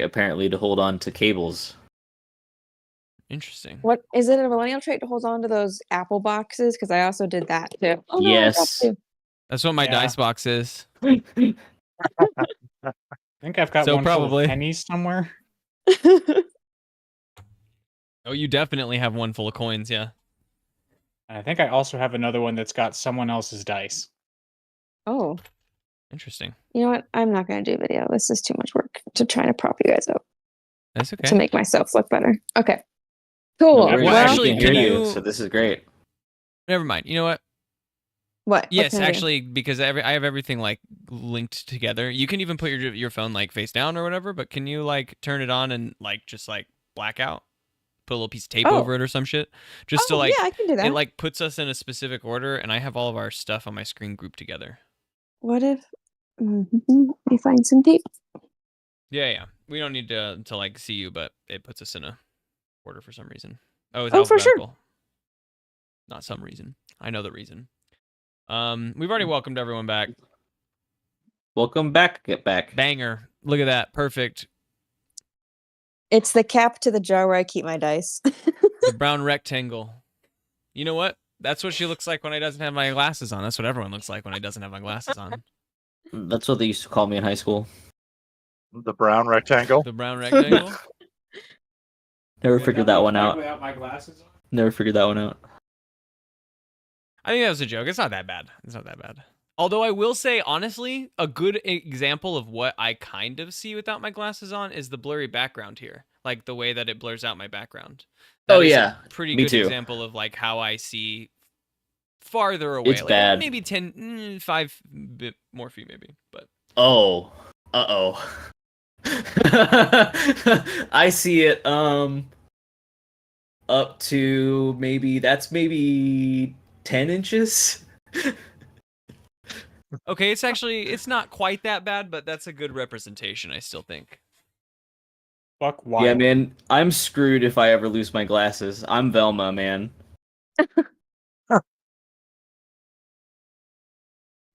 apparently, to hold on to cables. Interesting. What is it a millennial trait to hold on to those apple boxes? Because I also did that too. Oh no, Yes. I got That's what my Yeah. dice box is. I think I've got So one full probably. of pennies somewhere. two. Oh, you definitely have one full of coins, yeah. And I think I also have another one that's got someone else's dice. Oh, Interesting. you know what? I'm not going to do video. This is too much work to try to prop you guys up That's okay. to make myself look better. Okay. Cool. No worries, Well, actually, we can can hear you- So this is great. Never mind. You know what? What? Yes, can I do? actually, because I have everything like linked together. You can even put your phone like face down or whatever, but can you like turn it on and like just like black out? Put a little piece of tape Oh. over it or some shit. Just to Oh, like yeah, I can do that. it like puts us in a specific order, and I have all of our stuff on my screen grouped together. What if we find some tape? Yeah. We don't need to like see you, but it puts us in a order for some reason. Oh, it's Oh, for sure. alphabetical. Not some reason. I know the reason. We've already welcomed everyone back. Welcome back. Get back. Banger. Look at that. Perfect. It's the cap to the jar where I keep my dice. The brown rectangle. You know what? That's what she looks like when I doesn't have my glasses on. That's what everyone looks like when I doesn't have my glasses on. That's what they used to call me in high school. The brown rectangle. The brown rectangle. Never figured that one out. Without my glasses on? Never figured that one out. I think that was a joke. It's not that bad. It's not that bad. Although I will say, honestly, a good example of what I kind of see without my glasses on is the blurry background here. Like the way that it blurs out my background. That Oh, is yeah. a pretty Me good too. example of like how I see farther away. It's like bad. Maybe 10, 5 bit more feet maybe. But Oh. Uh-oh. I see it up to maybe 10 inches. okay, it's not quite that bad, but that's a good representation, I still think. Fuck why? Yeah, man, I'm screwed if I ever lose my glasses. I'm Velma, man.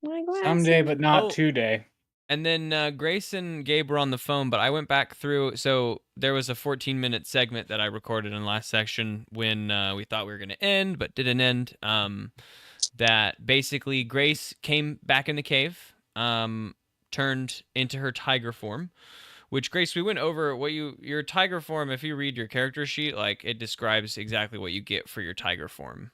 My glasses. Someday, but not Oh. today. And then Grace and Gabe were on the phone, but I went back through. So there was a 14-minute segment that I recorded in the last section when we thought we were going to end, but didn't end. That basically Grace came back in the cave, turned into her tiger form, which, Grace, we went over what your tiger form. If you read your character sheet, like it describes exactly what you get for your tiger form.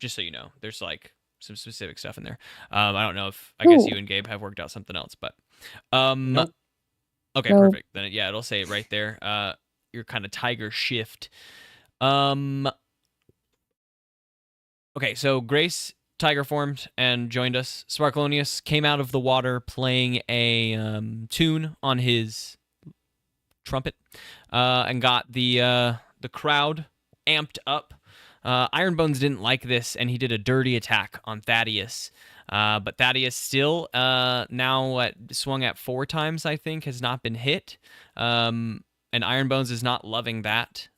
Just so you know, there's like some specific stuff in there. I don't know if I guess you and Gabe have worked out something else, but Nope. okay, Nope. perfect. Then yeah, it'll say it right there. Your kind of tiger shift. Okay, so Grace tiger formed and joined us. Sparklonius came out of the water playing a tune on his trumpet, and got the crowd amped up. Ironbones didn't like this, and he did a dirty attack on Thaddeus. But Thaddeus still, now swung at 4 times, I think, has not been hit. And Ironbones is not loving that.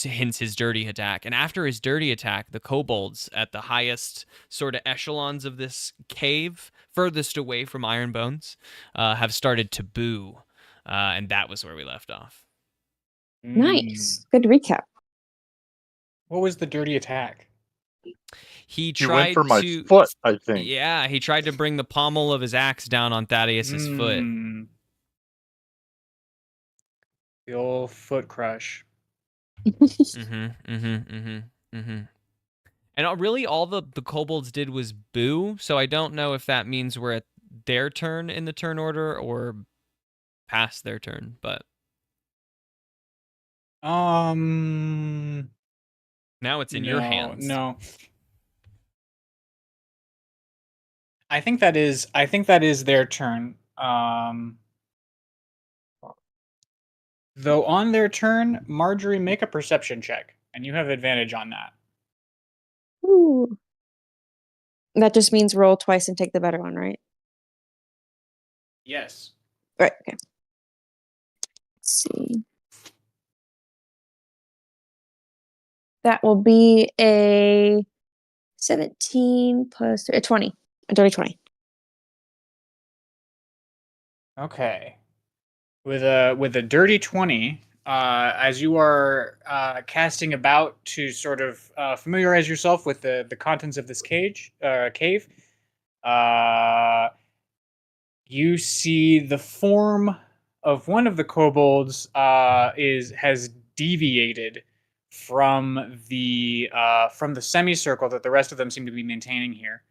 Hence his dirty attack. And after his dirty attack, the kobolds at the highest sort of echelons of this cave, furthest away from Ironbones, have started to boo. And that was where we left off. Nice. Good recap. What was the dirty attack? He You tried went for my to foot, I think. Yeah, he tried to bring the pommel of his axe down on Thaddeus's foot. The old foot crush. And really, all the kobolds did was boo. So I don't know if that means we're at their turn in the turn order or past their turn. But now it's in your hands. No. I think that is their turn. Though on their turn, Marjorie, make a perception check, and you have advantage on that. Ooh. That just means roll twice and take the better one, right? Yes. Right, okay. Let's see. That will be a 17 plus a 20. A dirty 20. Okay. with a dirty 20, as you are casting about to sort of familiarize yourself with the contents of this cave, uh, you see the form of one of the kobolds has deviated from the semicircle that the rest of them seem to be maintaining here,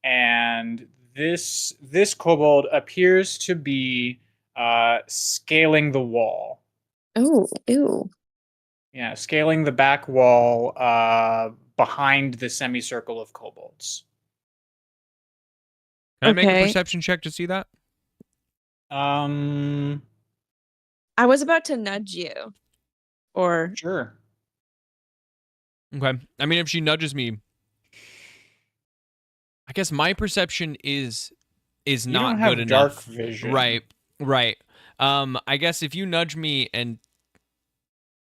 and this kobold appears to be scaling the wall. Oh, ew. Yeah, scaling the back wall behind the semicircle of kobolds. Can I make a Okay. perception check to see that? Um, I was about to nudge you. Or sure. Okay. I mean, if she nudges me, I guess my perception is You not don't have good dark enough. vision. Right. I guess if you nudge me and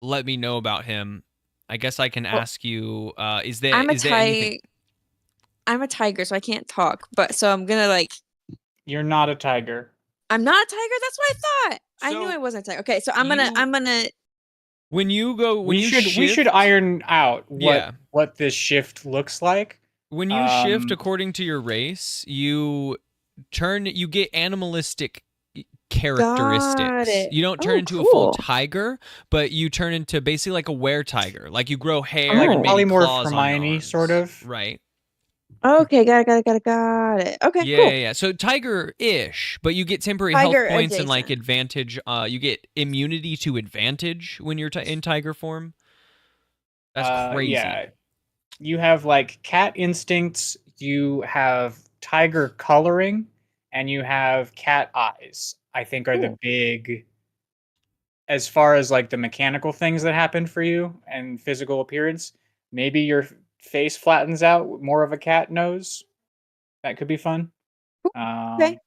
let me know about him, I guess I can Well, ask you. Is there I'm a anything? I'm a tiger, so I can't talk. But so I'm gonna like You're not a tiger. I'm not a tiger. That's what I thought. I knew So, I wasn't a tiger. Okay, so I'm gonna. When you We should shift, iron out Yeah. what this shift looks like. when you shift Um, according to your race, you get animalistic characteristics. it. You don't turn Oh, into a full cool. tiger, but you turn into basically like a were-tiger. Like you grow hair like and maybe polymorph claws on your Hermione, arms. sort of. Right. Okay, got it. Okay, cool. Yeah. So tiger-ish, but you get temporary health Tiger points and like adjacent. advantage. You get immunity to advantage when you're in tiger form. That's crazy. Yeah. You have like cat instincts, you have tiger coloring, and you have cat eyes. I think are the Cool. big, as far as like the mechanical things that happen for you and physical appearance. Maybe your face flattens out with more of a cat nose. That could be fun. Okay.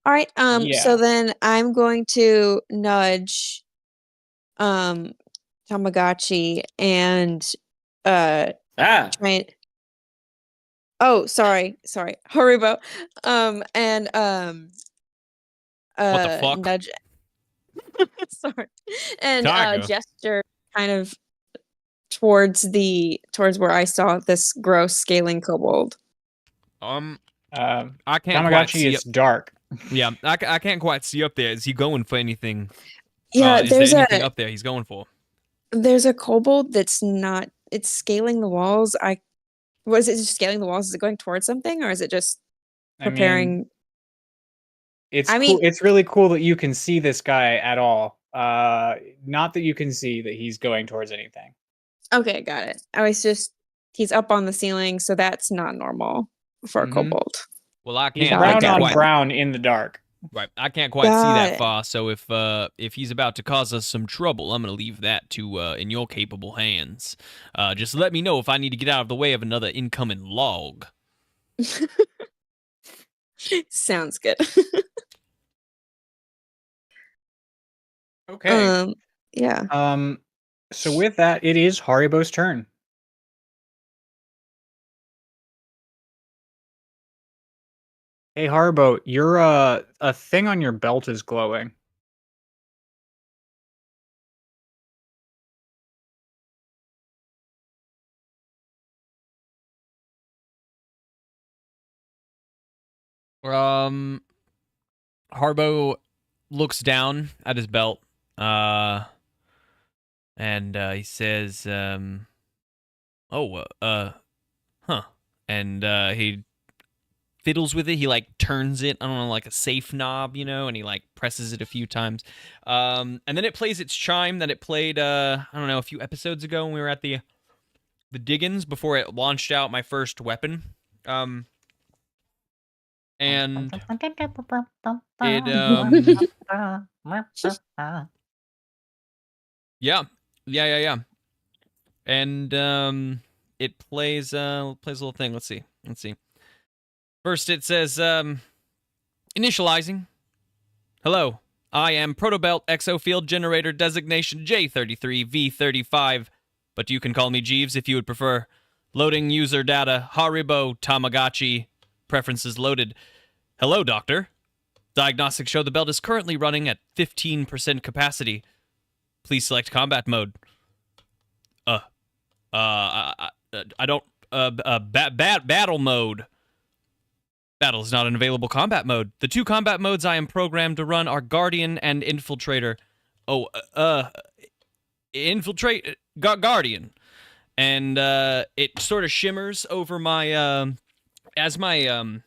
All right. So Yeah. then I'm going to nudge Tamagotchi and Ah, try and oh sorry. Haribo. And What the fuck? nudge sorry. And Tiger. gesture kind of towards where I saw this gross scaling kobold. I can't quite Tamagotchi see is dark. Yeah, I can't quite see up there. Is he going for anything? Yeah, Is there anything up there he's going for? there's a kobold that's not it's scaling the walls. Was it just scaling the walls? Is it going towards something or is it just I mean, preparing? it's I cool. mean- It's really cool that you can see this guy at all. Not that you can see that he's going towards anything. Okay, got it. He's up on the ceiling, so that's not normal for a Mhm. kobold. Well, I He's can't. Got it, I brown can't on quite. brown in the dark. Right, I can't quite see Got that it. far. So if he's about to cause us some trouble, I'm gonna leave that to in your capable hands. Just let me know if I need to get out of the way of another incoming log. Sounds good. Okay. Yeah. So with that, it is Haribo's turn. Hey Haribo, your a thing on your belt is glowing. Harbo looks down at his belt, and he says, huh. And he fiddles with it. He like turns it, I don't know, like a safe knob, and he like presses it a few times. And then it plays its chime that it played, I don't know, a few episodes ago when we were at the Diggins before it launched out my first weapon. And it yeah. And it plays a little thing. Let's see. First it says initializing. Hello. I am Protobelt Exofield Generator Designation J33V35, but you can call me Jeeves if you would prefer. Loading user data Haribo Tamagotchi. Preferences loaded. Hello, Doctor. Diagnostics show the belt is currently running at 15% capacity. Please select combat mode. I don't. Battle mode. Battle is not an available combat mode. The two combat modes I am programmed to run are Guardian and Infiltrator. Infiltrate. Guardian. And it sort of shimmers over my as my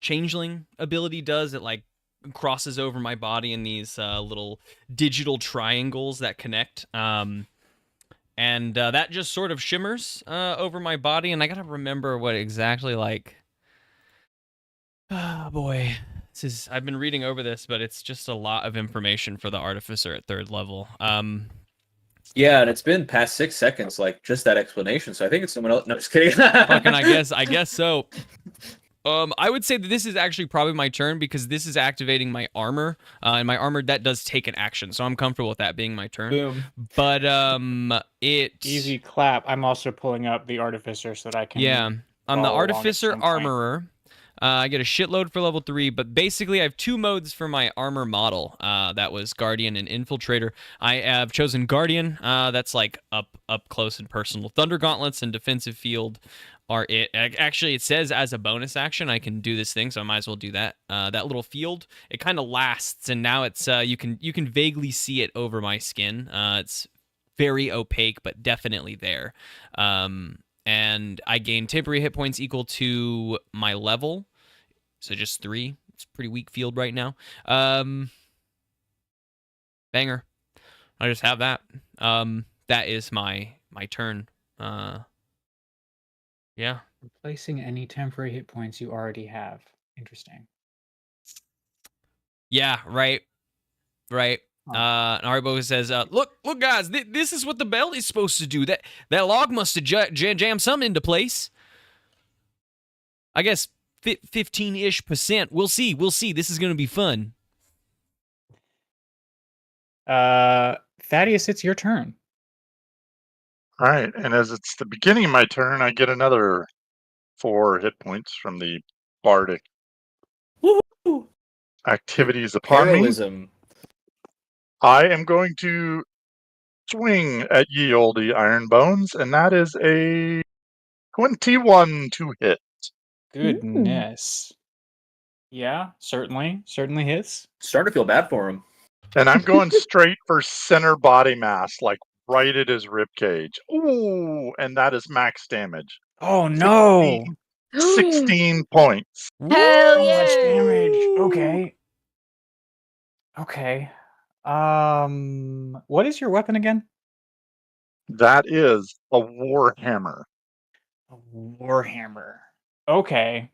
changeling ability does. It like crosses over my body in these little digital triangles that connect. And that just sort of shimmers over my body, and I gotta remember what exactly like. Oh boy, I've been reading over this, but it's just a lot of information for the artificer at 3rd level. Yeah, and it's been past 6 seconds, like just that explanation. So I think it's someone else. No, just kidding. Fucking, I guess so. I would say that this is actually probably my turn because this is activating my armor, and my armor that does take an action, so I'm comfortable with that being my turn. Boom. But Easy clap. I'm also pulling up the artificer so that I can. Yeah, I'm the follow along at artificer some point. armorer. I get a shitload for level 3, but basically I have 2 modes for my armor model. That was Guardian and Infiltrator. I have chosen Guardian. That's like up close and personal. Thunder Gauntlets and Defensive Field are it. Actually, it says as a bonus action I can do this thing, so I might as well do that. That little field, it kind of lasts, and now it's you can vaguely see it over my skin. It's very opaque, but definitely there. And I gain temporary hit points equal to my level. So just 3. It's a pretty weak field right now. Banger. I just have that. That is my turn. Yeah. Replacing any temporary hit points you already have. Interesting. Yeah, right. Aribo says, look, guys, this is what the belt is supposed to do. That log must have jammed something into place. I guess 15-ish%. We'll see. This is going to be fun. Thaddeus, it's your turn. All right, and as it's the beginning of my turn, I get another 4 hit points from the bardic Woohoo! activities upon me. Heroism. I am going to swing at ye olde iron bones, and that is a 21 to hit. Goodness. Yeah, certainly hits. Starting to feel bad for him. And I'm going straight for center body mass, like right at his rib cage. Ooh, and that is max damage. Oh no! 16 points. Hell So yeah! much damage. Okay. What is your weapon again? That is a warhammer. A warhammer. Okay.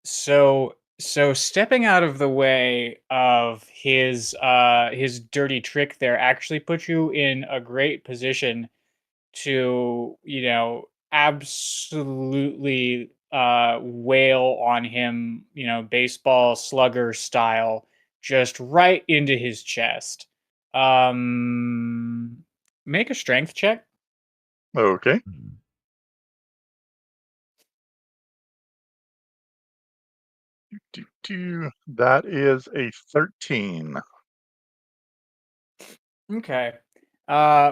So stepping out of the way of his dirty trick there actually puts you in a great position to, absolutely wail on him, baseball slugger style, just right into his chest. Make a strength check. Okay. That is a 13. Okay.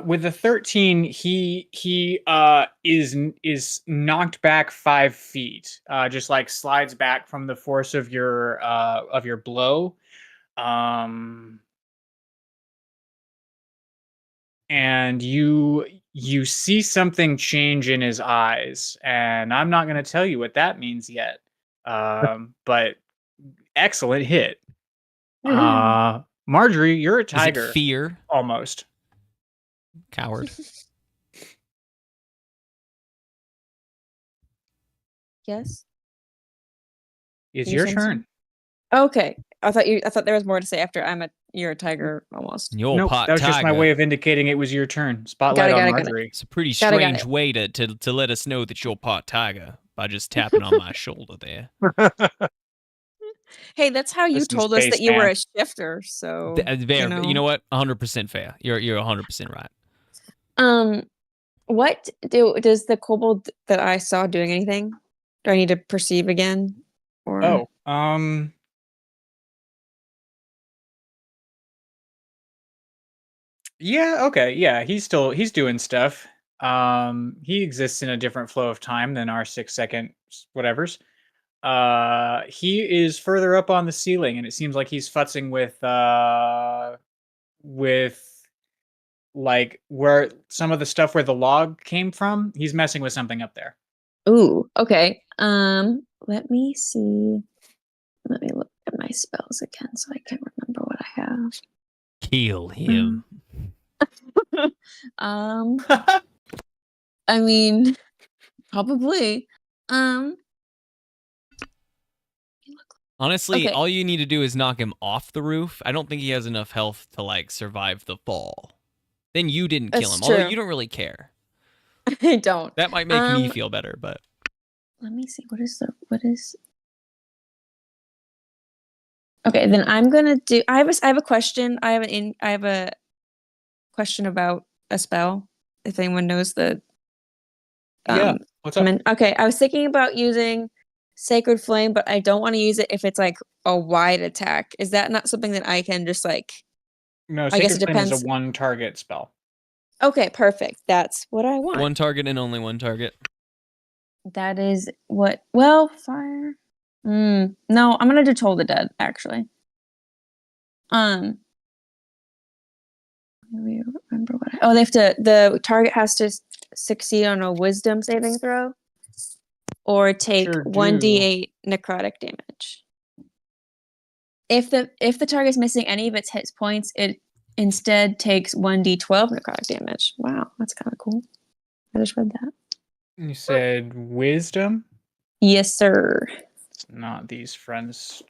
With the 13, he is knocked back 5 feet. Just like slides back from the force of your blow. And you see something change in his eyes, and I'm not going to tell you what that means yet. But excellent hit. Marjorie, you're a tiger. Is it fear? Almost. Coward. Yes. It's You your saying turn. Okay. I thought there was more to say after you're a tiger almost. Yo, Nope, pot that was just my tiger. way of indicating it was your turn. Spotlight Got on it. Marjorie. It's a pretty Got it. strange way to let us know that you're pot tiger by just tapping on my shoulder there. Hey, that's how you Listen, told us that space you were man. a shifter. So Fair. You know what? 100% fair. You're 100% right. What does the kobold that I saw doing anything? Do I need to perceive again? Or Oh, yeah, okay, yeah, he's doing stuff. He exists in a different flow of time than our 6 second whatevers. He is further up on the ceiling, and it seems like he's futzing with like where some of the stuff where the log came from. He's messing with something up there. ooh, okay. Let me see. Let me look at my spells again so I can remember what I have. Kill him. Um, I mean, probably. Um, Honestly, okay. all you need to do is knock him off the roof. I don't think he has enough health to like survive the fall. Then you didn't kill That's him, although true. you don't really care. I don't. That might make me feel better, but Let me see. What is? Okay, then I'm gonna do. I have a question. I have a question about a spell. If anyone knows the Yeah, what's up? Okay, I was thinking about using Sacred Flame, but I don't want to use it if it's like a wide attack. Is that not something that I can just like? No, I guess Sacred it Flame is a depends. one target spell. Okay, perfect. That's what I want. one target and only one target. That is what. Well, fire. No, I'm gonna do Toll the Dead actually. Let me remember what. They have to. The target has to succeed on a Wisdom saving throw, or take Sure do. 1d8 necrotic damage. If the target is missing any of its hit points, it instead takes 1d12 necrotic damage. Wow, that's kind of cool. I just read that. You said wisdom? Yes, sir. It's not these friends'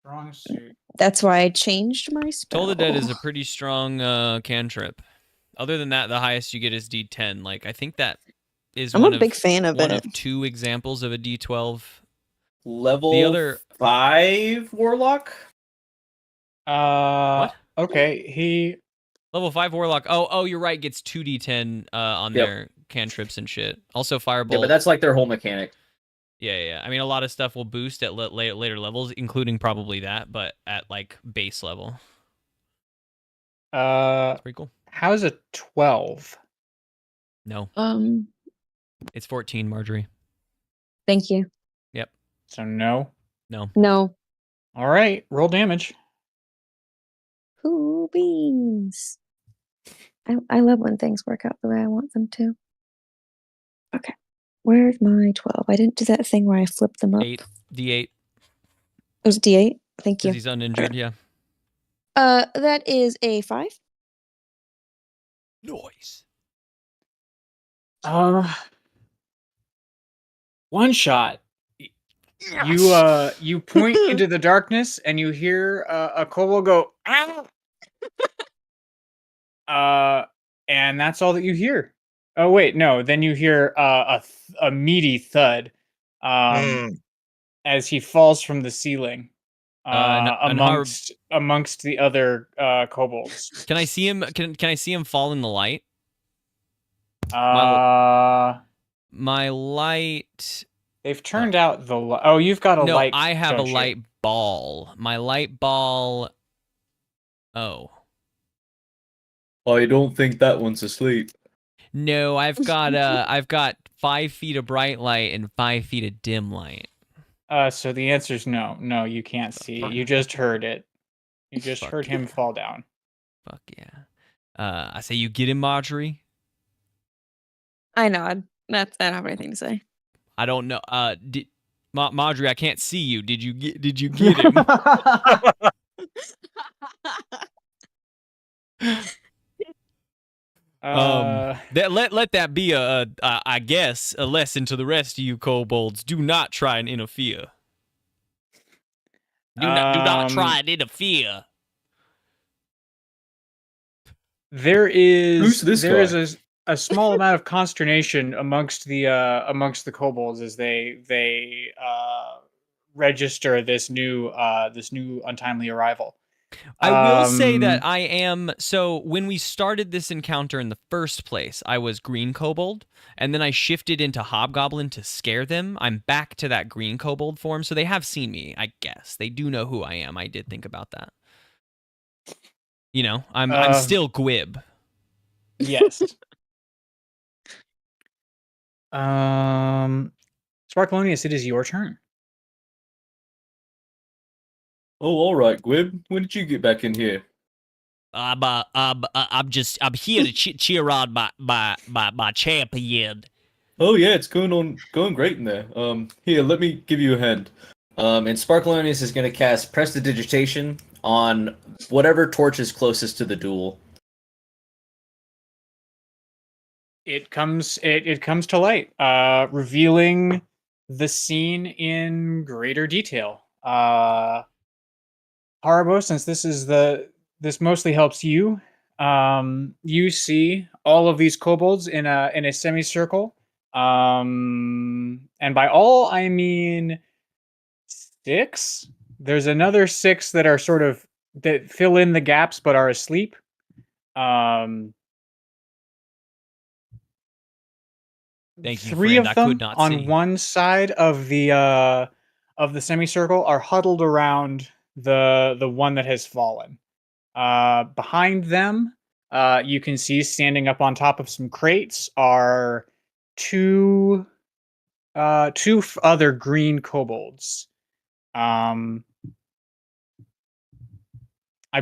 strong suit. That's why I changed my spell. Toll the Dead is a pretty strong cantrip. Other than that, the highest you get is D10. Like I think that is I'm one a of big fan of one it. of two examples of a D12. Level The other 5 warlock. What? Okay, he Level 5 warlock. Oh, you're right. Gets 2d10 on Yep. their cantrips and shit. Also firebolt. Yeah, but that's like their whole mechanic. Yeah. I mean, a lot of stuff will boost at later levels, including probably that, but at like base level. It's pretty cool. how's a 12? No, Um, it's 14, Marjorie. thank you. Yep. So no. No. All right, roll damage. Cool beans. I love when things work out the way I want them to. Okay. Where's my 12? I didn't do that thing where I flipped them up. 8, D8. It was D8. Thank you. Because he's uninjured, yeah. That is a 5. Noise. One shot. You point into the darkness and you hear a kobold go ow. And that's all that you hear. Oh wait, no. Then you hear a meaty thud, as he falls from the ceiling, amongst the other kobolds. Can I see him? Can I see him fall in the light? My light. They've turned out the. Oh, you've got a light. No, I have a don't you? light ball. My light ball. Oh. I don't think that one's asleep. No, I've got 5 feet of bright light and 5 feet of dim light. So the answer is no. No, you can't see it. You just heard it. You just heard him fall down. Fuck yeah. I say you get him, Marjorie. I nod. I don't have anything to say. I don't know. Marjorie, I can't see you. Did you get him? Let that be I guess a lesson to the rest of you kobolds. Do not try and interfere. Do not try and interfere. There is Who's this there guy? is a small amount of consternation amongst the kobolds as they register this new untimely arrival. I will say that Um, I am. So when we started this encounter in the first place, I was green kobold, and then I shifted into hobgoblin to scare them. I'm back to that green kobold form, so they have seen me. I guess they do know who I am. I did think about that. You know, I'm uh, still Gwib. yes. Sparkalonius, it is your turn. Oh, all right, Gwib. When did you get back in here? I'm here to cheer on my champion. Oh yeah, it's going great in there. Here, let me give you a hand. And Sparklonius is gonna cast Prestidigitation on whatever torch is closest to the duel. It comes to light, revealing the scene in greater detail. Haribo, since this mostly helps you, you see all of these kobolds in a semicircle. And by all I mean 6. There's another 6 that are sort of that fill in the gaps but are asleep. Um, Thank you, 3 friend. of I could them not on see. one side of the semicircle are huddled around the one that has fallen. Behind them, you can see standing up on top of some crates are two other green kobolds. I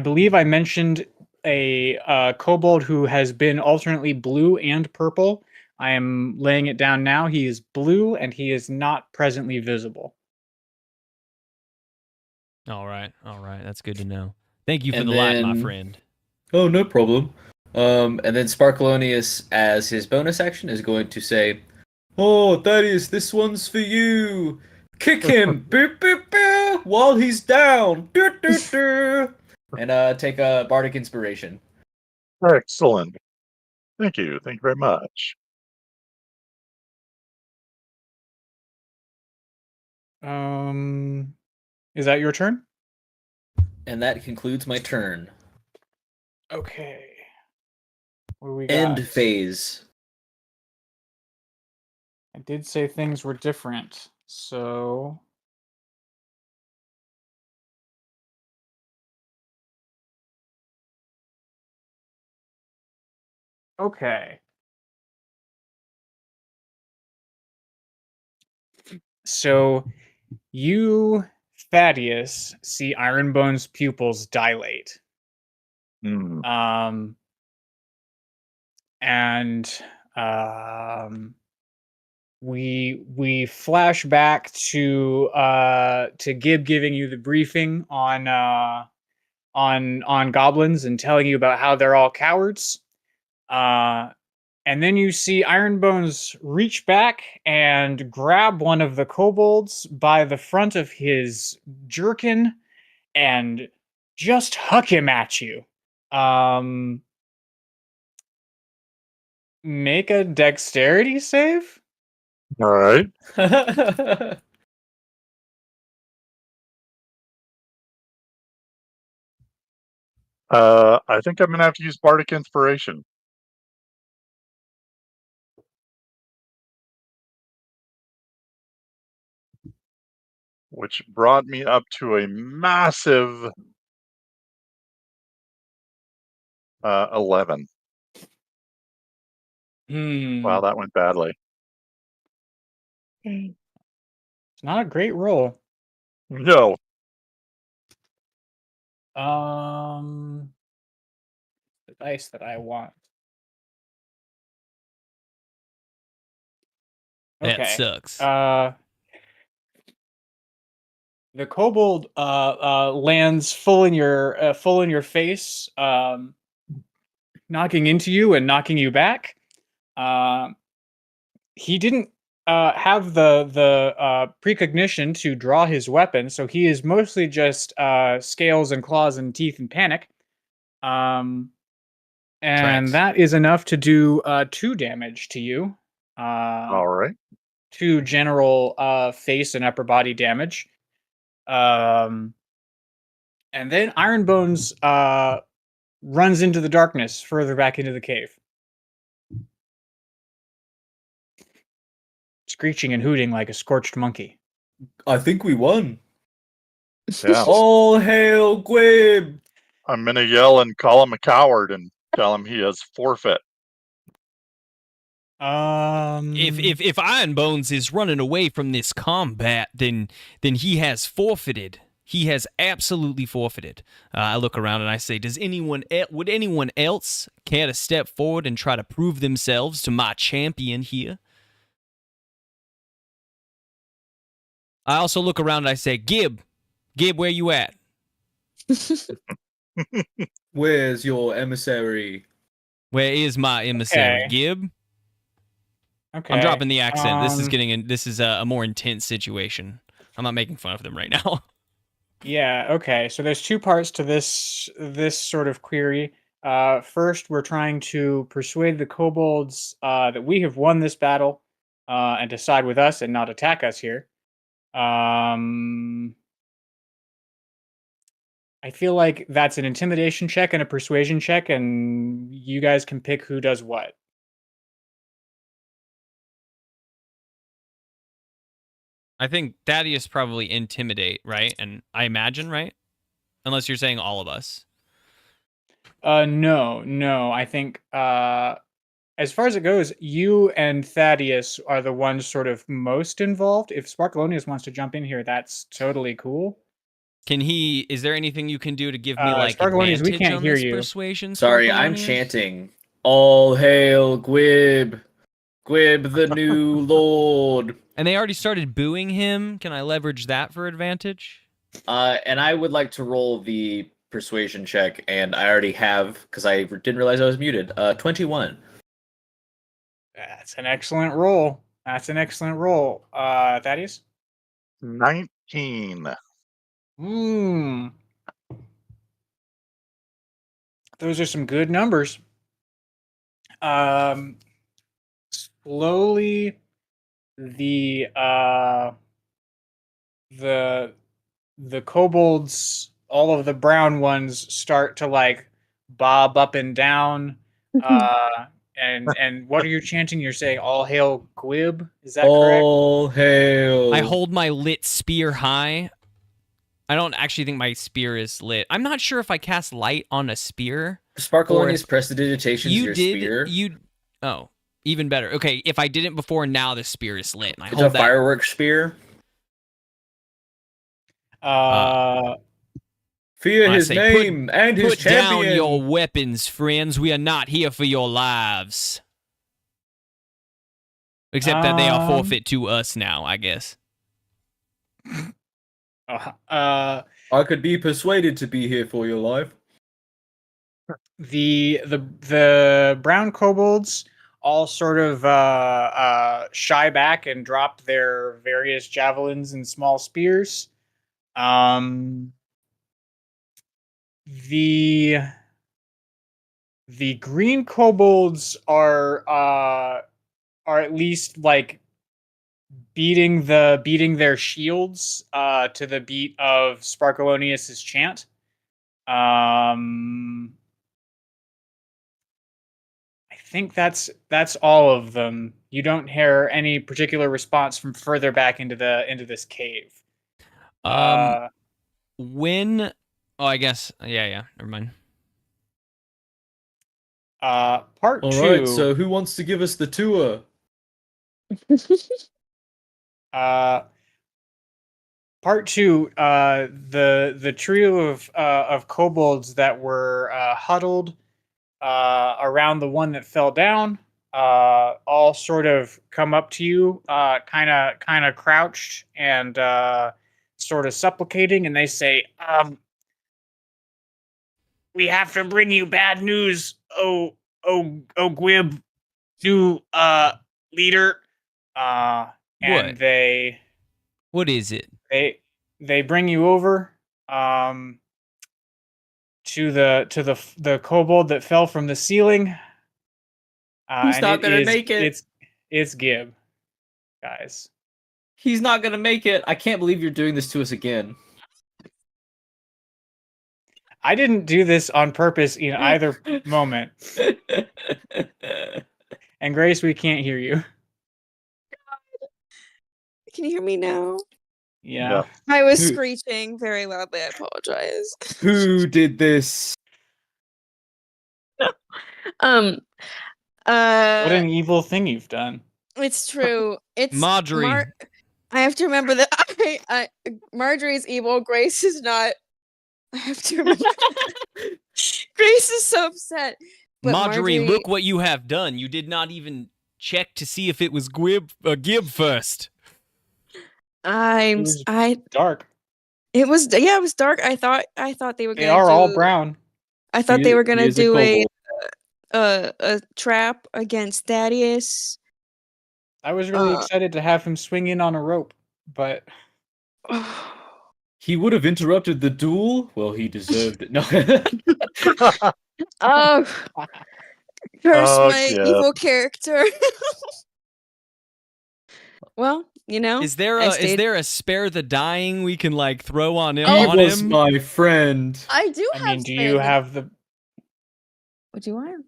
believe I mentioned a kobold who has been alternately blue and purple. I am laying it down now. He is blue and he is not presently visible. All right. That's good to know. Thank you for And the light, my then, friend. oh, no problem. And then Sparkalonius, as his bonus action, is going to say, "Oh, Thaddeus, this one's for you. Kick him, boop boop boop, while he's down, doo, doo, doo." And take a bardic inspiration. Excellent. Thank you. Thank you very much. Is that your turn? And that concludes my turn. Okay. What do we End got? phase. I did say things were different, so okay. So you, Thaddeus, see Ironbone's pupils dilate. Hmm. And um, we flash back to Gib giving you the briefing on goblins and telling you about how they're all cowards. And then you see Ironbones reach back and grab one of the kobolds by the front of his jerkin and just huck him at you. Make a dexterity save. All right. I think I'm gonna have to use Bardic Inspiration. Which brought me up to a massive 11. Wow, that went badly. It's not a great roll. No. The dice that I want. That Okay. sucks. The kobold lands full in your face, knocking into you and knocking you back. He didn't have the precognition to draw his weapon, so he is mostly just scales and claws and teeth and panic. And Tracks. that is enough to do 2 damage to you. All right. 2 general face and upper body damage. And then Ironbones runs into the darkness further back into the cave. Screeching and hooting like a scorched monkey. I think we won. Yeah. All hail Gwib! I'm gonna yell and call him a coward and tell him he has forfeit. If Iron Bones is running away from this combat, then he has forfeited. He has absolutely forfeited. I look around and I say, would anyone else care to step forward and try to prove themselves to my champion here? I also look around and I say, Gib, where you at? Where's your emissary? Where is my emissary, Okay. Gib? Okay. I'm dropping the accent. This is Um, getting this is a more intense situation. I'm not making fun of them right now. Yeah, okay. So there's two parts to this sort of query. First, we're trying to persuade the kobolds that we have won this battle and to side with us and not attack us here. I feel like that's an intimidation check and a persuasion check, and you guys can pick who does what. I think Thaddeus probably intimidate, right? And I imagine, right? Unless you're saying all of us. No. I think as far as it goes, you and Thaddeus are the ones sort of most involved. If Sparkalonius wants to jump in here, that's totally cool. Is there anything you can do to give me like Sparkalonius, advantage we can't on hear this you. persuasion? Sorry, I'm Sparkalonius? chanting. All hail Gwib! Gwib the new lord! And they already started booing him. Can I leverage that for advantage? And I would like to roll the persuasion check, and I already have, because I didn't realize I was muted. 21. That's an excellent roll. Thaddeus? 19. Those are some good numbers. Slowly the kobolds, all of the brown ones, start to like bob up and down. And what are you chanting? You're saying all hail Gwib? Is that correct? All hail! I hold my lit spear high. I don't actually think my spear is lit. I'm not sure if I cast light on a spear. Sparkalonius prestidigitation's You your did. spear. Oh, even better. Okay, if I didn't before, now the spear is lit. And I It's hold a that. fireworks spear. Fear I his say, name and his Put down champion. your weapons, friends. We are not here for your lives. Except that they are forfeit to us now, I guess. I could be persuaded to be here for your life. The brown kobolds all sort of shy back and drop their various javelins and small spears. The green kobolds are at least like beating their shields to the beat of Sparkalonius's chant. I think that's all of them. You don't hear any particular response from further back into this cave. When? Oh, I guess. Yeah. Never mind. Part All 2. right, so who wants to give us the tour? Part 2. The trio of kobolds that were huddled around the one that fell down, all sort of come up to you, kind of crouched and sort of supplicating, and they say, "We have to bring you bad news, oh Gwib, new leader." And What is it? they bring you over to the kobold that fell from the ceiling. He's not gonna make it. It's Gib, guys. He's not gonna make it. I can't believe you're doing this to us again. I didn't do this on purpose in either moment. And Grace, we can't hear you. Can you hear me now? Yeah. I was Who- screeching very loudly. I apologize. Who did this? Um. What an evil thing you've done. It's true. It's Marjorie. I have to remember that Marjorie's evil. Grace is not. I have to remember. Grace is so upset. But Marjorie, look what you have done. You did not even check to see if it was Gib first. Dark. It was dark. I thought they were They gonna are all do- brown. I thought they were gonna He is a do kobold. a trap against Thaddeus. I was really excited to have him swing in on a rope, but He would have interrupted the duel. Well, he deserved it. No. Oh, curse Oh, my yeah. evil character. Well, Is there a spare the dying we can like throw on him? He on was him? my friend. I do I have. mean, do you have the? What do you want?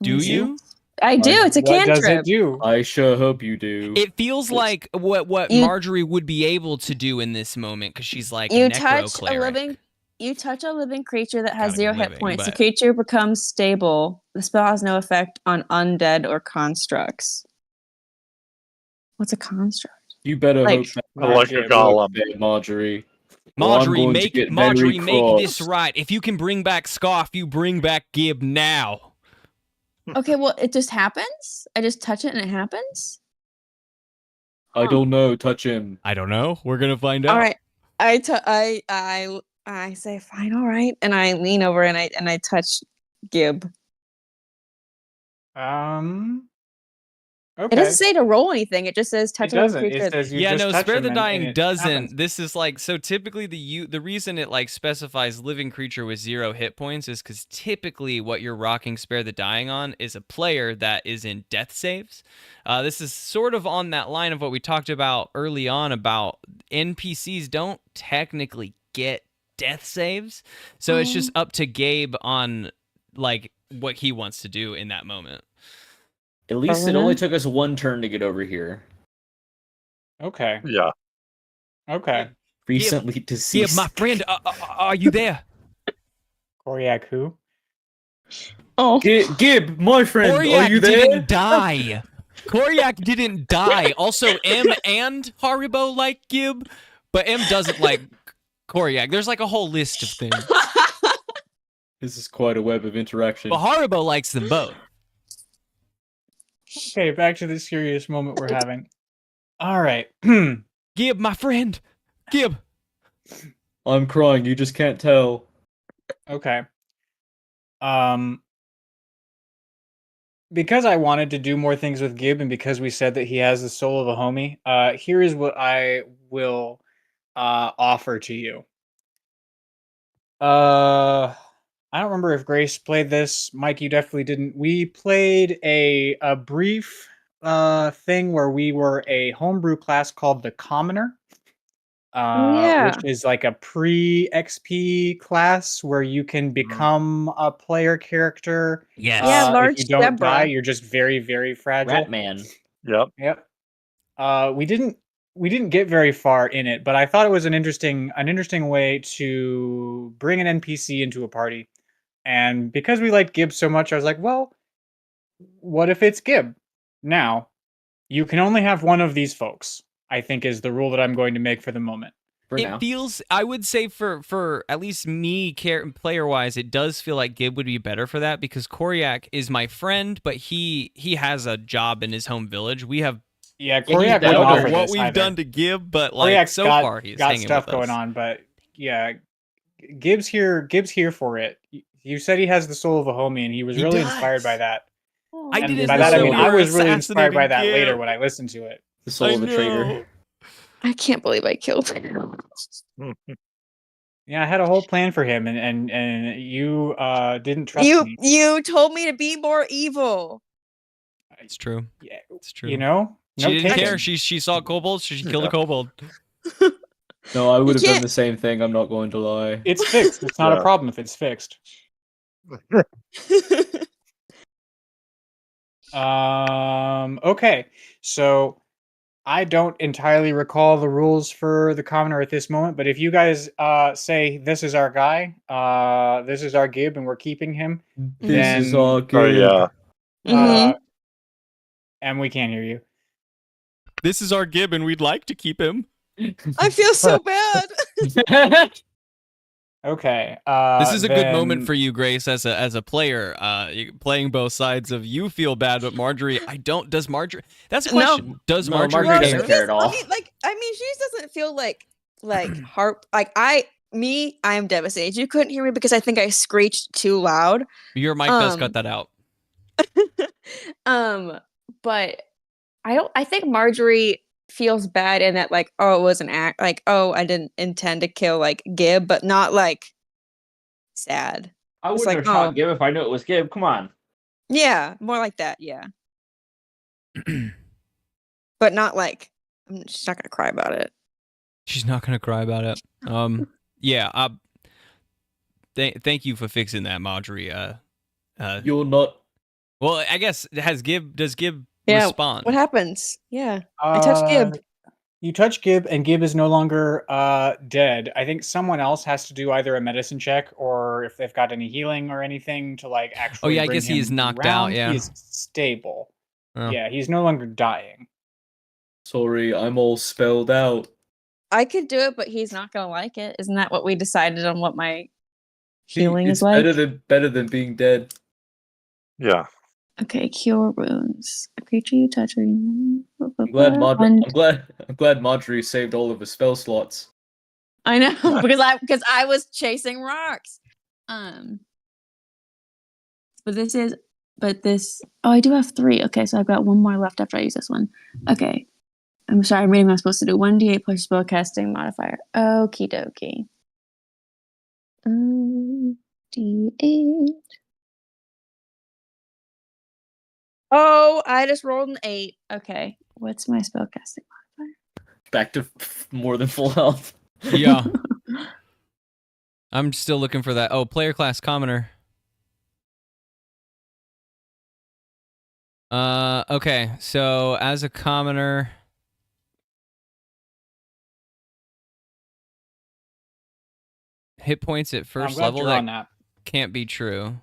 Do you? I do. It's a What does it cantrip. do? I sure hope you do. It feels like what You- Marjorie would be able to do in this moment because she's like You a touch necro a cleric. living. You touch a living creature that has Gotta be 0 hit living, points. The but- creature becomes stable. The spell has no effect on undead or constructs. What's a construct? You better Like- hope that Not Like Gib. a golem. there, Marjorie. Marjorie, Well, I'm going to get Marjorie, very make this cross. right. If you can bring back Scarf, you bring back Gib now. Okay, well, it just happens. I just touch it and it happens. I don't know. Touch him. I don't know. We're gonna find out. All right. I say fine, all right, and I lean over and I touch Gib. Okay. It doesn't say to roll anything. It just says It touch a living doesn't. creature. It says you Yeah, just no, touch Spare him the and Dying it doesn't. happens. This is like so typically the reason it like specifies living creature with 0 hit points is because typically what you're rocking Spare the Dying on is a player that is in death saves. This is sort of on that line of what we talked about early on about NPCs don't technically get death saves, so it's just up to Gabe on like what he wants to do in that moment. At least it only took us one turn to get over here. Okay. Yeah. Okay. Recently Gib, deceased. my friend, are you there? Koryak who? Oh, Gib, my friend, Koryak are you there? didn't die. Koryak didn't die. Also, M and Haribo like Gib, but M doesn't like Koryak. There's like a whole list of things. This is quite a web of interaction. But Haribo likes them both. Okay, back to the serious moment we're having. All right. Gib, my friend. Gib. I'm crying. You just can't tell. Okay. Because I wanted to do more things with Gib and because we said that he has the soul of a homie, here is what I will offer to you. I don't remember if Grace played this. Mike, you definitely didn't. We played a brief thing where we were a homebrew class called the Commoner. Yeah. Which is like a pre-XP class where you can become a player character. Yes. Yeah, large if you don't zebra. die, you're just very, very fragile. Ratman. Yep. Yep. We didn't get very far in it, but I thought it was an interesting way to bring an NPC into a party. And because we liked Gib so much, I was like, well, what if it's Gib? Now, you can only have one of these folks, I think is the rule that I'm going to make for the moment. For It now. feels, I would say for at least me player-wise, it does feel like Gib would be better for that because Koryak is my friend, but he has a job in his home village. We have Yeah, he's Koryak down I wouldn't don't over offer know what this we've either. done to Gib, but like Koryak's so got, far he's got hanging stuff with going us. on, but yeah, Gibbs here for it. You said he has the soul of a homie, and he was He really does. inspired by that. I And didn't by that I know mean you I were was really inspired by that assassinating later Gib. when I listened to it. The soul of a traitor. know. I can't believe I killed him. Yeah, I had a whole plan for him, and you didn't trust me. You told me to be more evil. It's true. Yeah, It's true. you know, She no didn't taken. care. She saw kobolds, so she killed a kobold. No, I would have done can't- the same thing. I'm not going to lie. It's fixed. It's not a Yeah. problem if it's fixed. Okay. So I don't entirely recall the rules for the commoner at this moment, but if you guys say this is our guy, this is our Gib, and we're keeping him, This is then- all Oh good. yeah. Mhm. And we can't hear you. This is our Gib, and we'd like to keep him. I feel so bad. Okay. This is a good moment then- for you, Grace, as a player, playing both sides of you feel bad, but Marjorie, I don't. Does Marjorie? That's a No. question. Does No, Marjorie Marjorie care? doesn't care at all. I mean, she just doesn't feel like heart. Like I am devastated. You couldn't hear me because I think I screeched too loud. Your mic does Um, cut that out. But I think Marjorie feels bad in that, like, oh, it was an act. Like, oh, I didn't intend to kill like Gib, but not like sad. I It's wouldn't like, have shot oh. Gib if I knew it was Gib. Come on. Yeah, more like that. Yeah, but not like she's not gonna cry about it. She's not gonna cry about it. Yeah. Thank you for fixing that, Marjorie. You're not. Well, I guess does Gib Yeah, respond? What happens? Yeah, I touched Gib. You touch Gib, and Gib is no longer dead. I think someone else has to do either a medicine check or if they've got any healing or anything to like actually. Oh, yeah, I bring guess he is him knocked out, round. yeah. He is stable. Oh. Yeah, he's no longer dying. Sorry, I'm all spelled out. I could do it, but he's not gonna like it. Isn't that what we decided on? What my See, healing it's is like? better than being dead. Yeah. Okay, cure wounds. A creature you touch. I'm glad Marjorie saved all of her spell slots. I know because I was chasing rocks. But this. Oh, I do have 3. Okay, so I've got 1 more left after I use this one. Okay, I'm sorry. I'm reading what I'm supposed to do. 1d8 plus your spellcasting modifier. Okie dokie. D8. Oh, I just rolled an 8. Okay, what's my spellcasting modifier? Back to more than full health. Yeah. I'm still looking for that. Oh, player class commoner. Okay, so as a commoner, hit points at I'm first glad level you're that on that. can't be true.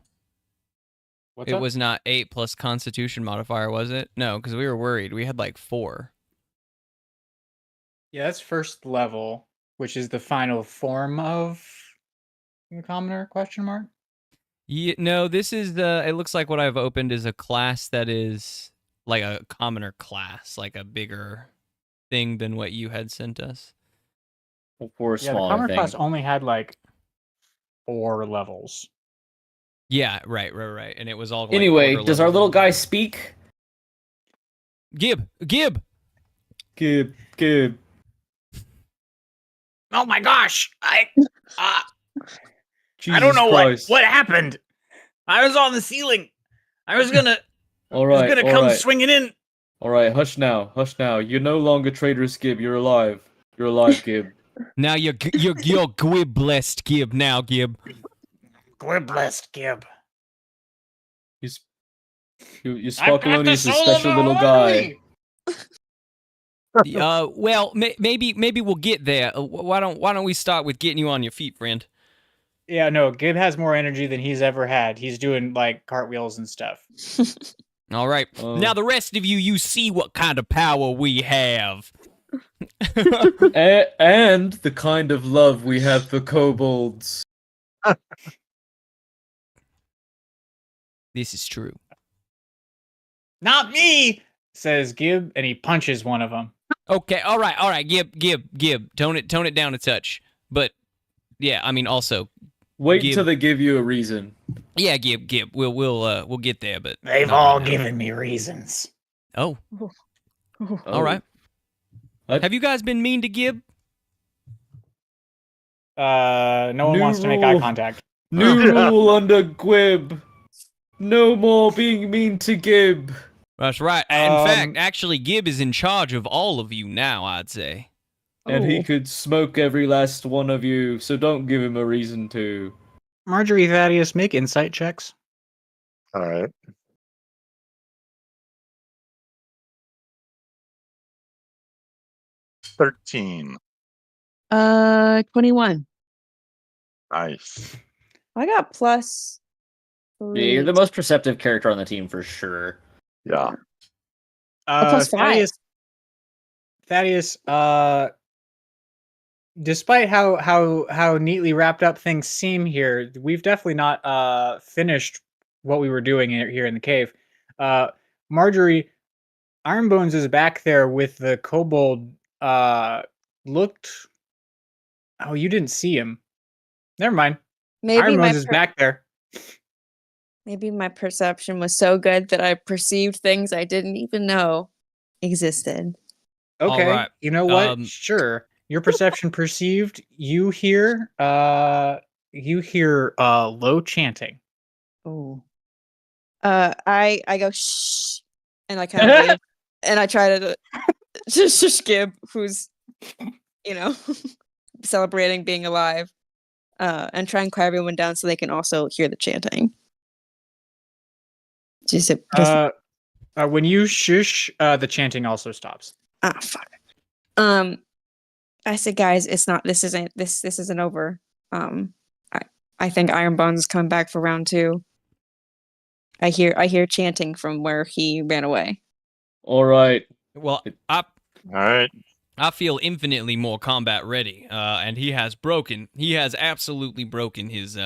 What's It up? was not 8 plus Constitution modifier, was it? No, because we were worried. We had like 4. Yeah, that's first level, which is the final form of the commoner? Question mark. Yeah, no, this is the. It looks like what I've opened is a class that is like a commoner class, like a bigger thing than what you had sent us. For a Yeah, the smaller commoner thing. class only had like 4 levels. Yeah, right, and it was all. Like, Anyway, order does our levels. little guy speak? Gib? Gib. Oh my gosh! I Jesus don't know Christ. what happened. I was on the ceiling. I was gonna All right, all come right. swinging in. All right, hush now. You're no longer traitorous Gib. You're alive. You're alive, Gib. Now you're Gwib blessed, Gib. Now, Gib. We're blessed, Gib. You Sparkalonius is a special little guy. Well, maybe we'll get there. Why don't we start with getting you on your feet, friend? Yeah, no, Gib has more energy than he's ever had. He's doing like cartwheels and stuff. All right. Now the rest of you see what kind of power we have. And the kind of love we have for kobolds. This is true. Not me, says Gib, and he punches one of them. Okay, all right, Gib, tone it down a touch. But yeah, I mean also, Wait Gib. till they give you a reason. yeah, Gib, we'll get there, but They've not all right now. given me reasons. Oh, Oh. all right. What? Have you guys been mean to Gib? No one New wants to make eye rule. contact. New rule under Gwib. No more being mean to Gib. That's right. In fact, actually, Gib is in charge of all of you now, I'd say. and he Oh. could smoke every last one of you, so don't give him a reason to. Marjorie, Thaddeus, make insight checks. All right. $13. 21. Nice. I got plus Yeah, you're 3. the most perceptive character on the team for sure. Yeah. plus 5. Thaddeus, despite how neatly wrapped up things seem here, we've definitely not finished what we were doing here in the cave. Marjorie, Ironbones is back there with the kobold. Looked. Oh, you didn't see him. Never mind. Maybe Ironbones is back there. maybe my perception was so good that I perceived things I didn't even know existed. Okay. Alright, You know what? Sure. Your perception perceived. You hear low chanting. Oh. I go shh, and I kind of wave, and I try to just Gib, who's celebrating being alive, and try and quiet everyone down so they can also hear the chanting. When you shush, the chanting also stops. Ah, fuck. I said, guys, it's not. This isn't over. I think Ironbones is coming back for round 2. I hear chanting from where he ran away. All right. Well, All right. I feel infinitely more combat ready, and he has absolutely broken his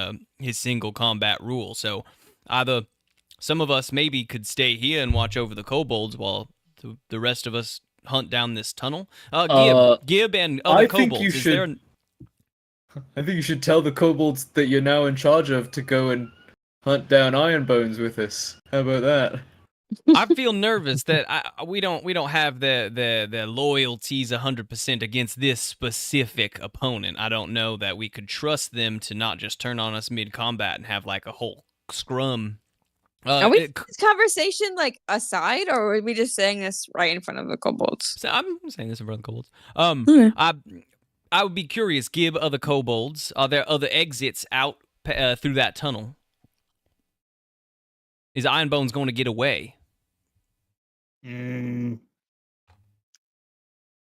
single combat rule. So either some of us maybe could stay here and watch over the kobolds while the rest of us hunt down this tunnel. Gib and other I think kobolds. you Is should- there I think you should tell the kobolds that you're now in charge of to go and hunt down Ironbones with us. How about that? I feel nervous that we don't have the loyalties 100% against this specific opponent. I don't know that we could trust them to not just turn on us mid combat and have like a whole scrum. Are we this conversation like aside, or are we just saying this right in front of the kobolds? So I'm saying this in front of the kobolds. Okay. I would be curious. Gib other kobolds. Are there other exits out through that tunnel? Is Ironbones going to get away?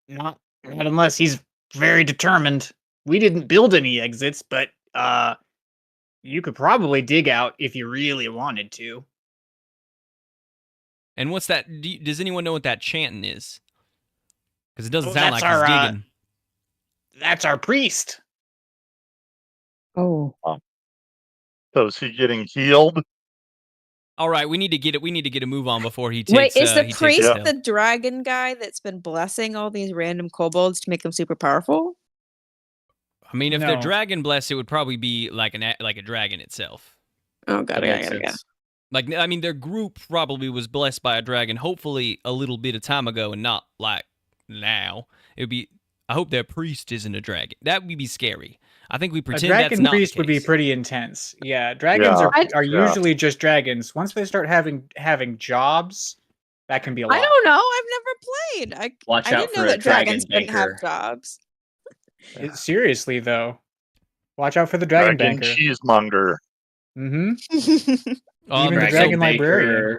Not unless he's very determined. We didn't build any exits, but you could probably dig out if you really wanted to. And what's that? Does anyone know what that chanting is? Because it doesn't Oh, sound like that's he's our, digging. That's our priest. Oh. So is he getting healed? All right, we need to get a move on before he takes. Wait, is the he takes priest it down. the dragon guy that's been blessing all these random kobolds to make them super powerful? I mean, if they're No. dragon blessed, it would probably be like a dragon itself. Oh god, That I makes gotta go. sense. Like, I mean, their group probably was blessed by a dragon, hopefully a little bit of time ago, and not like now. It would be. I hope their priest isn't a dragon. That would be scary. I think we A pretend that's dragon not the priest would be case. pretty intense. Yeah, dragons Yeah. are Yeah. usually just dragons. Once they start having jobs, that can be a lot. I don't know. I've never played. Watch I out didn't for know a that dragons dragon didn't have banker. jobs. Seriously though, watch out for the dragon Dragon banker. cheesemonger. Mm-hmm. Even the dragon librarian.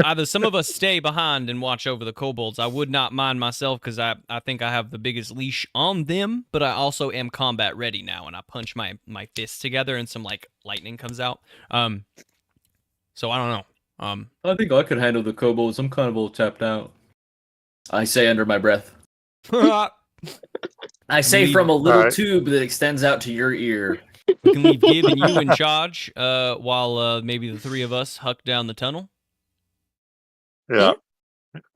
Either some of us stay behind and watch over the kobolds. I would not mind myself because I think I have the biggest leash on them, but I also am combat ready now, and I punch my fists together and some like lightning comes out. So I don't know. I think I could handle the kobolds. I'm kind of all tapped out. I say under my breath. I say leave- from a little Alright. tube that extends out to your ear. We can leave Gib and you in charge while maybe the three of us huck down the tunnel. Yeah.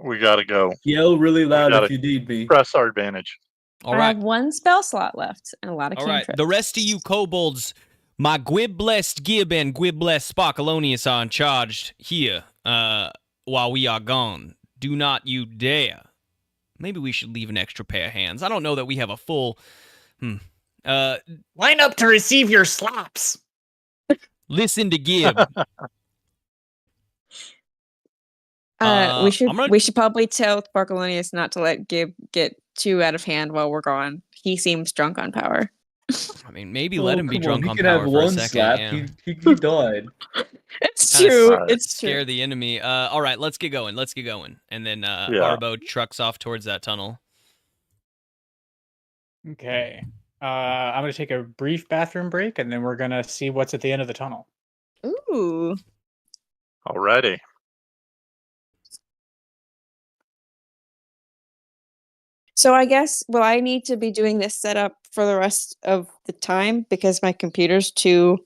We gotta go. Yell really loud gotta if you need me. Press our advantage. All I right. have one spell slot left and a lot of All right, cantrips. the rest of you kobolds, my Gwib-blessed Gib and Gwib-blessed Sparkalonius are in charge here while we are gone. Do not you dare. Maybe we should leave an extra pair of hands. I don't know that we have a full... Line up to receive your slaps. Listen to Gib. we should I'm gonna- we should probably tell Sparkalonius not to let Gib get too out of hand while we're gone. He seems drunk on power. I mean, maybe let him be drunk He on can power have for a one second. slap. Yeah. He died. It's Kinda true. Alright. It's true. Scare the enemy. All right, let's get going. And then Arbo trucks off towards that tunnel. Okay. I'm gonna take a brief bathroom break, and then we're gonna see what's at the end of the tunnel. Ooh. Alrighty. So I guess will I need to be doing this setup for the rest of the time because my computer's too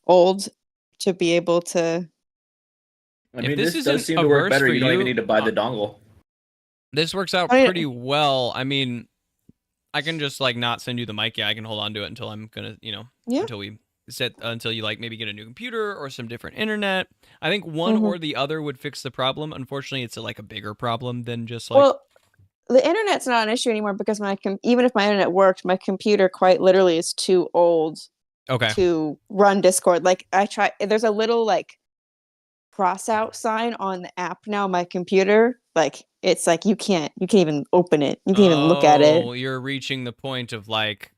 old to be able to. I If mean, this this isn't does seem a to work verse better. for You don't even you, need to buy the dongle. This works out Oh, yeah. pretty well. I mean, I can just like not send you the mic. Yeah, I can hold on to it until I'm gonna, Yeah. until you like maybe get a new computer or some different internet. I think one or the other would fix the problem. Unfortunately, it's like a bigger problem than just like. Well, the internet's not an issue anymore because even if my internet worked, my computer quite literally is too old Okay. to run Discord. Like there's a little like cross out sign on the app now. My computer, like it's like you can't even open it. You can't even look at it. Oh, you're reaching the point of like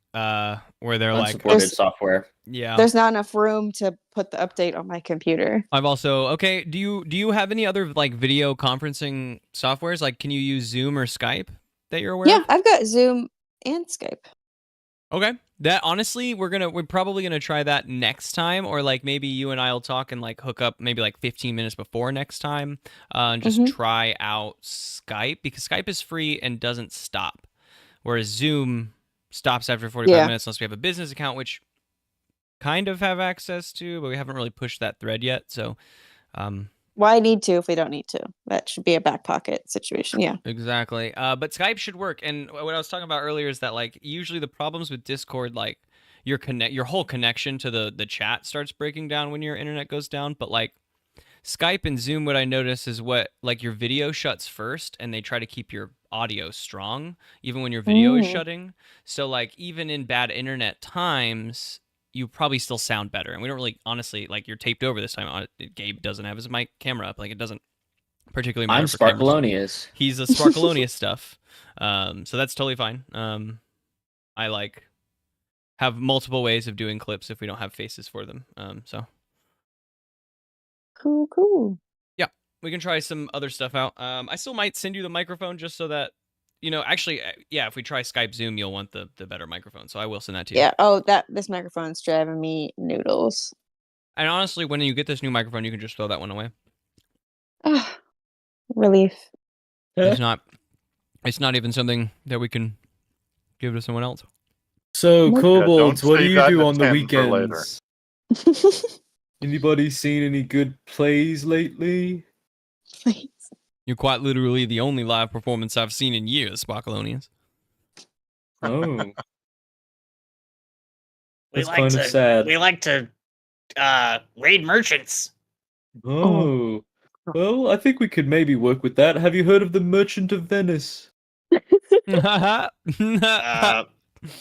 where they're like, Unsupported There's- software. yeah. There's not enough room to put the update on my computer. I've also okay. Do you have any other like video conferencing softwares? Like, can you use Zoom or Skype that you're aware Yeah, of? I've got Zoom and Skype. Okay. That honestly, we're probably gonna try that next time, or like maybe you and I'll talk and like hook up maybe like 15 minutes before next time, and just try out Skype because Skype is free and doesn't stop, whereas Zoom stops after 45 minutes unless we have a business account, which kind of have access to, but we haven't really pushed that thread yet. So, Why need to if we don't need to? That should be a back pocket situation. Yeah. exactly. But Skype should work. And what I was talking about earlier is that like usually the problems with Discord, like your whole connection to the chat starts breaking down when your internet goes down. But like Skype and Zoom, what I notice is what like your video shuts first, and they try to keep your audio strong even when your video is shutting. So like even in bad internet times, you probably still sound better. And we don't really, honestly, like you're taped over this time. Gabe doesn't have his mic camera up. Like it doesn't particularly matter. I'm for cameras. Sparkalonius. He's a Sparkalonius stuff. So that's totally fine. I like have multiple ways of doing clips if we don't have faces for them. So Cool. yeah, we can try some other stuff out. I still might send you the microphone just so that actually, yeah, if we try Skype Zoom, you'll want the better microphone. So I will send that to you. Yeah. Oh, this microphone's driving me noodles. And honestly, when you get this new microphone, you can just throw that one away. Ah, relief. It's not even something that we can give to someone else. So, Nope. Kobolds, don't what do save you that do to on the 10 for later. weekends? Anybody seen any good plays lately? Please. You're quite literally the only live performance I've seen in years, Sparkalonians. Oh, We that's like kind to, of sad. We like to raid merchants. Oh, well, I think we could maybe work with that. Have you heard of the Merchant of Venice?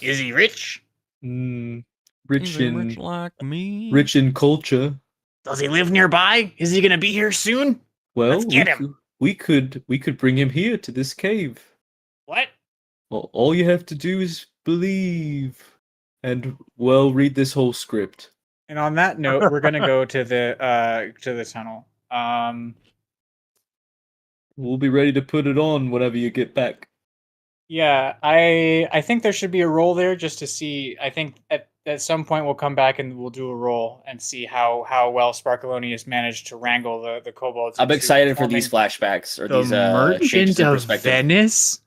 Is he rich? Rich Very much in like me. rich in culture. Does he live nearby? Is he gonna be here soon? Well, Let's get him. we could bring him here to this cave. What? Well, all you have to do is believe, and well, read this whole script. And on that note, we're gonna go to the tunnel. We'll be ready to put it on whenever you get back. Yeah, I think there should be a roll there just to see. I think at some point we'll come back and we'll do a roll and see how well Sparkalonius managed to wrangle the kobolds. I'm into excited for these forming flashbacks or The these changes Merchant in of perspective. Venice?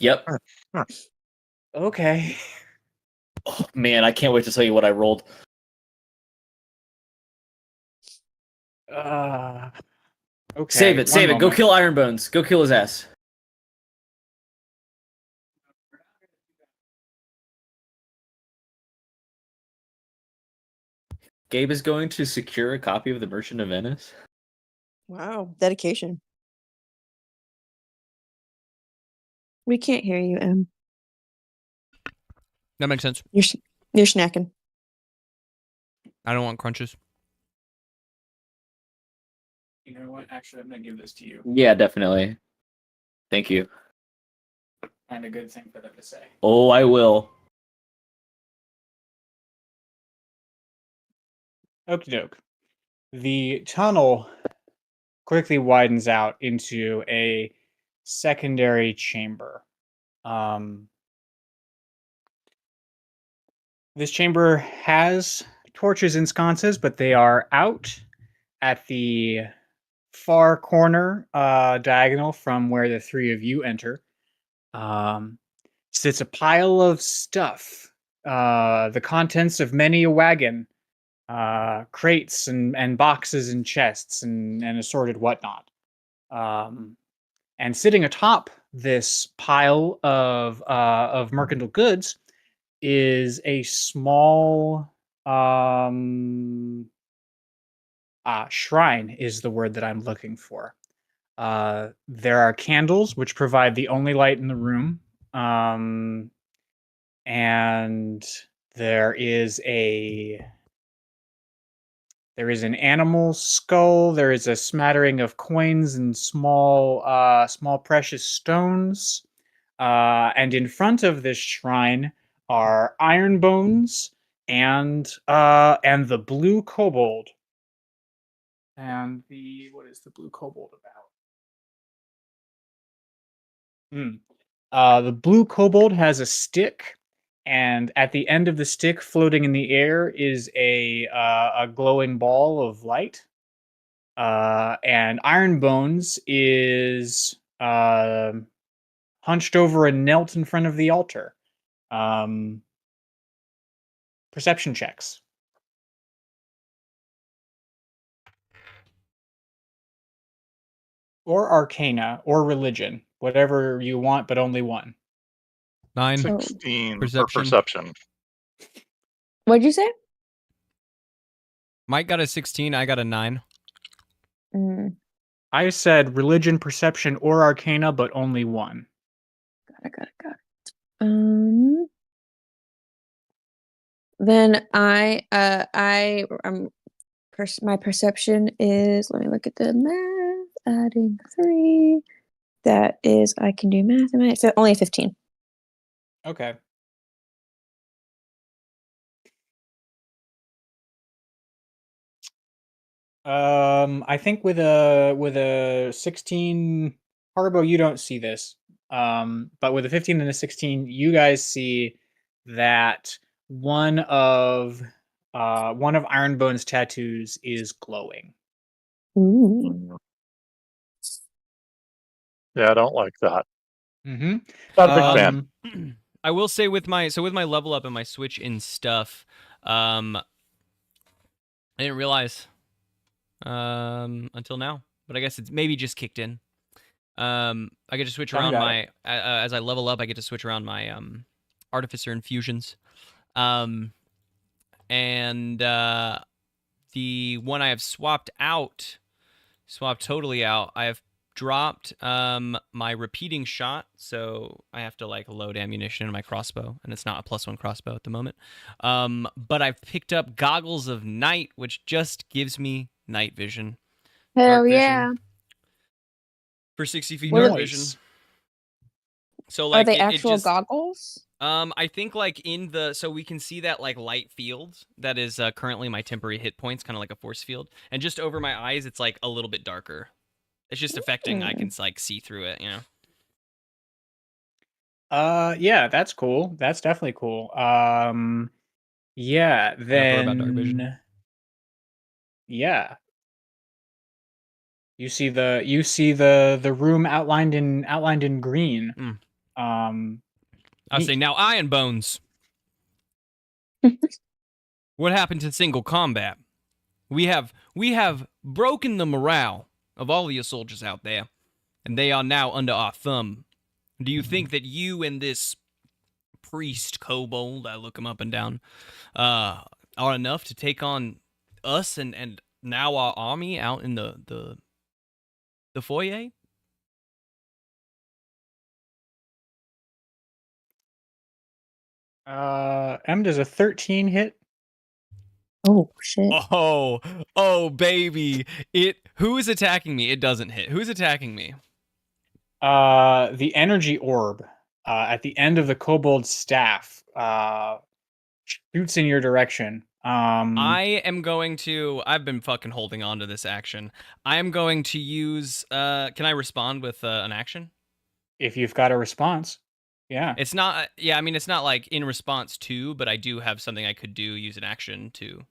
Yep. Okay. Oh, man, I can't wait to tell you what I rolled. Okay. Save it. one Go moment. kill Ironbones. Go kill his ass. Gabe is going to secure a copy of The Merchant of Venice. Wow, dedication. We can't hear you, Em. That makes sense. You're snacking. I don't want crunches. You know what? Actually, I'm gonna give this to you. Yeah, definitely. Thank you. find a good thing for them to say. Oh, I will. Okie doke. The tunnel quickly widens out into a secondary chamber. This chamber has torches and sconces, but they are out at the far corner, diagonal from where the three of you enter. Sits a pile of stuff, the contents of many a wagon, crates and boxes and chests and assorted whatnot. And sitting atop this pile of mercantile goods is a small shrine is the word that I'm looking for. There are candles which provide the only light in the room. And there is an animal skull. There is a smattering of coins and small precious stones. And in front of this shrine are iron bones and the blue kobold. And what is the blue kobold about? The blue kobold has a stick, and at the end of the stick, floating in the air, is a glowing ball of light. And Iron Bones is hunched over and knelt in front of the altar. Perception checks. Or Arcana, or Religion. Whatever you want, but only one. 9. 16 for Perception. perception. What'd you say? Mike got a 16. I got a 9. I said Religion, Perception, or Arcana, but only one. Got it. Then my perception is, let me look at the math, adding 3. That is, I can do math. So only a 15. Okay. I think with a 16, Harbo, you don't see this. But with a 15 and a 16, you guys see that one of Ironbone's tattoos is glowing. Ooh. Yeah, I don't like that. Mm-hmm. Not a big fan. I will say with my level up and my switch in stuff, I didn't realize until now, but I guess it's maybe just kicked in. I get to switch around my as I level up. I get to switch around my artificer infusions, and the one I have swapped totally out. I have dropped my repeating shot, so I have to like load ammunition in my crossbow, and it's not a +1 crossbow at the moment. But I've picked up goggles of night, which just gives me night vision. Hell yeah! yeah. For 60 feet What dark are vision. So Are like they it actual just, goggles? I think like so we can see that like light field that is currently my temporary hit points, kind of like a force field, and just over my eyes it's like a little bit darker. It's just affecting. I can like see through it, you know. Yeah, that's cool. That's definitely cool. Yeah, About dark vision. then yeah. You see the room outlined in green. I'll say Neat. now, Iron Bones. What happened to single combat? We have broken the morale of all of your soldiers out there, and they are now under our thumb. Do you think that you and this priest kobold, I look him up and down, are enough to take on us and now our army out in the foyer? Does a 13 hit? Oh shit. Oh baby. Who is attacking me? It doesn't hit. Who's attacking me? The energy orb at the end of the kobold staff shoots in your direction. I am going to. I've been fucking holding on to this action. I am going to use. Can I respond with an action? If you've got a response, yeah. It's not. Yeah, I mean, it's not like in response to, but I do have something I could do. Use an action to.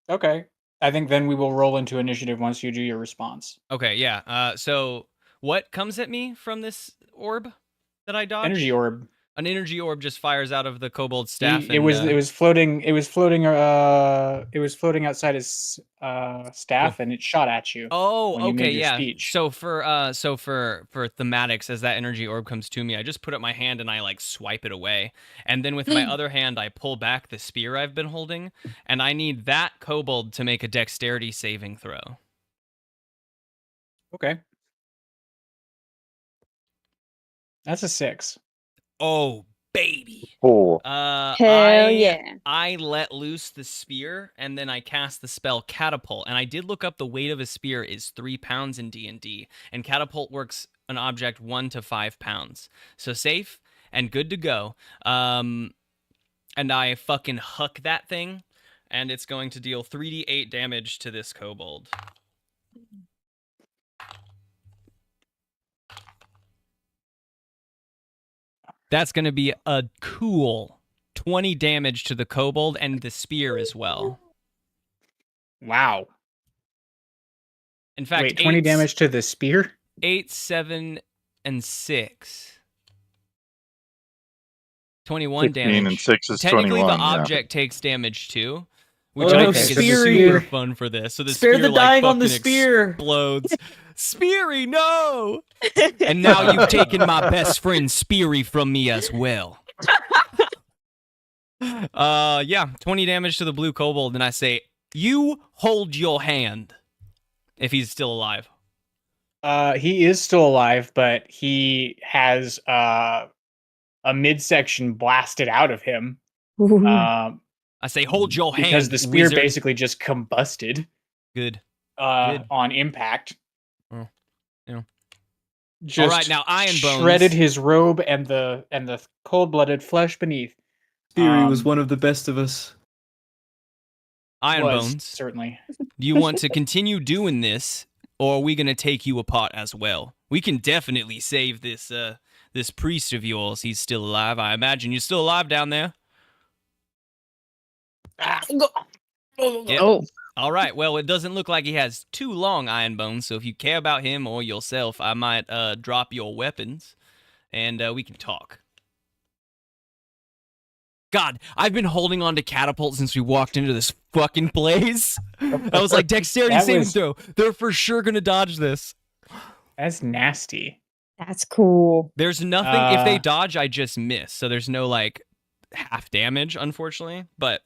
Okay. I think then we will roll into initiative once you do your response. Okay. Yeah. So what comes at me from this orb that I dodged? Energy orb. An energy orb just fires out of the kobold staff. It was floating. It was floating. It was floating outside his staff, and it shot at you. Oh, when you okay, made your yeah. speech. So for thematics, as that energy orb comes to me, I just put up my hand and I like swipe it away, and then with my other hand, I pull back the spear I've been holding, and I need that kobold to make a dexterity saving throw. Okay. That's a 6. Oh, baby. Oh, Hell yeah. I let loose the spear, and then I cast the spell Catapult. And I did look up the weight of a spear is 3 pounds in D&D, and Catapult works an object 1 to 5 pounds. So safe and good to go. And I fucking huck that thing, and it's going to deal 3d8 damage to this kobold. That's going to be a cool 20 damage to the kobold and the spear as well. Wow. In fact, Wait, 20 damage to the spear? 8, 7, and 6. 21 15 damage. and 6 is Technically, 21. the yeah. object takes damage too, which Oh, I no, think is Speary. super fun for this. So the Spare spear the dying like on the fucking spear. explodes. Speary, no! And now you've taken my best friend Speary from me as well. Yeah, 20 damage to the blue kobold, and I say, you hold your hand. If he's still alive. He is still alive, but he has a midsection blasted out of him. I say, hold your hand, Because the spear wizard. basically just combusted Good. on impact. Oh, yeah. Just All right, now Iron Bones. shredded his robe and the cold-blooded flesh beneath. Theory was one of the best of us. Iron Was, Bones. certainly. Do you want to continue doing this, or are we going to take you apart as well? We can definitely save this this priest of yours. He's still alive. I imagine you're still alive down there. Yep. Oh, All right. Well, it doesn't look like he has too long, Iron Bones. So if you care about him or yourself, I might drop your weapons, and we can talk. God, I've been holding on to catapult since we walked into this fucking place. I was like, dexterity saving throw. They're for sure gonna dodge this. That's nasty. that's cool. There's nothing. If they dodge, I just miss. So there's no like half damage, unfortunately. But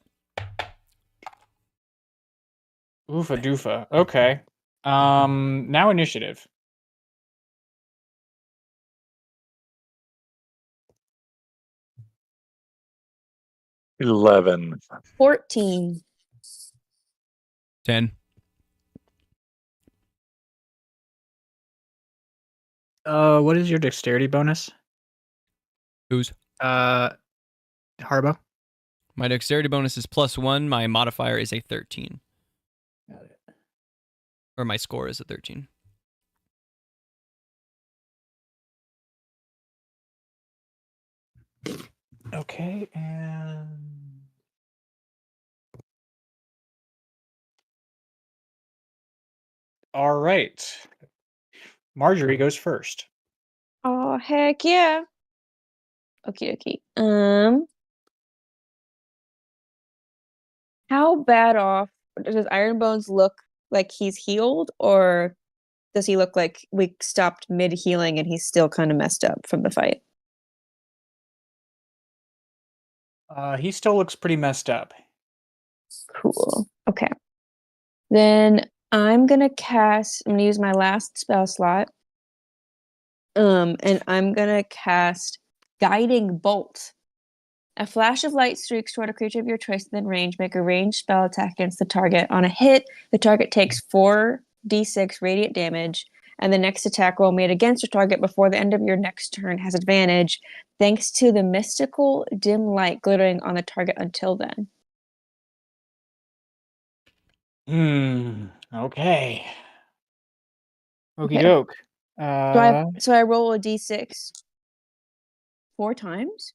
Oofa doofa. Okay. Now initiative. $11. 14. 10. What is your dexterity bonus? Who's? Harbo. My dexterity bonus is +1. My modifier is a 13. Got it. Or my score is a 13. Okay, and all right. Marjorie goes first. Oh, heck yeah. Okay. How bad off does Iron Bones look like he's healed, or does he look like we stopped mid healing and he's still kind of messed up from the fight? He still looks pretty messed up. Cool. Okay. Then I'm gonna use my last spell slot. And I'm gonna cast Guiding Bolt. A flash of light streaks toward a creature of your choice within range. Make a ranged spell attack against the target. On a hit, the target takes 4d6 radiant damage, and the next attack roll made against your target before the end of your next turn has advantage, thanks to the mystical dim light glittering on the target until then. Okay. Okie Okay. doke. So I roll a d6 4 times.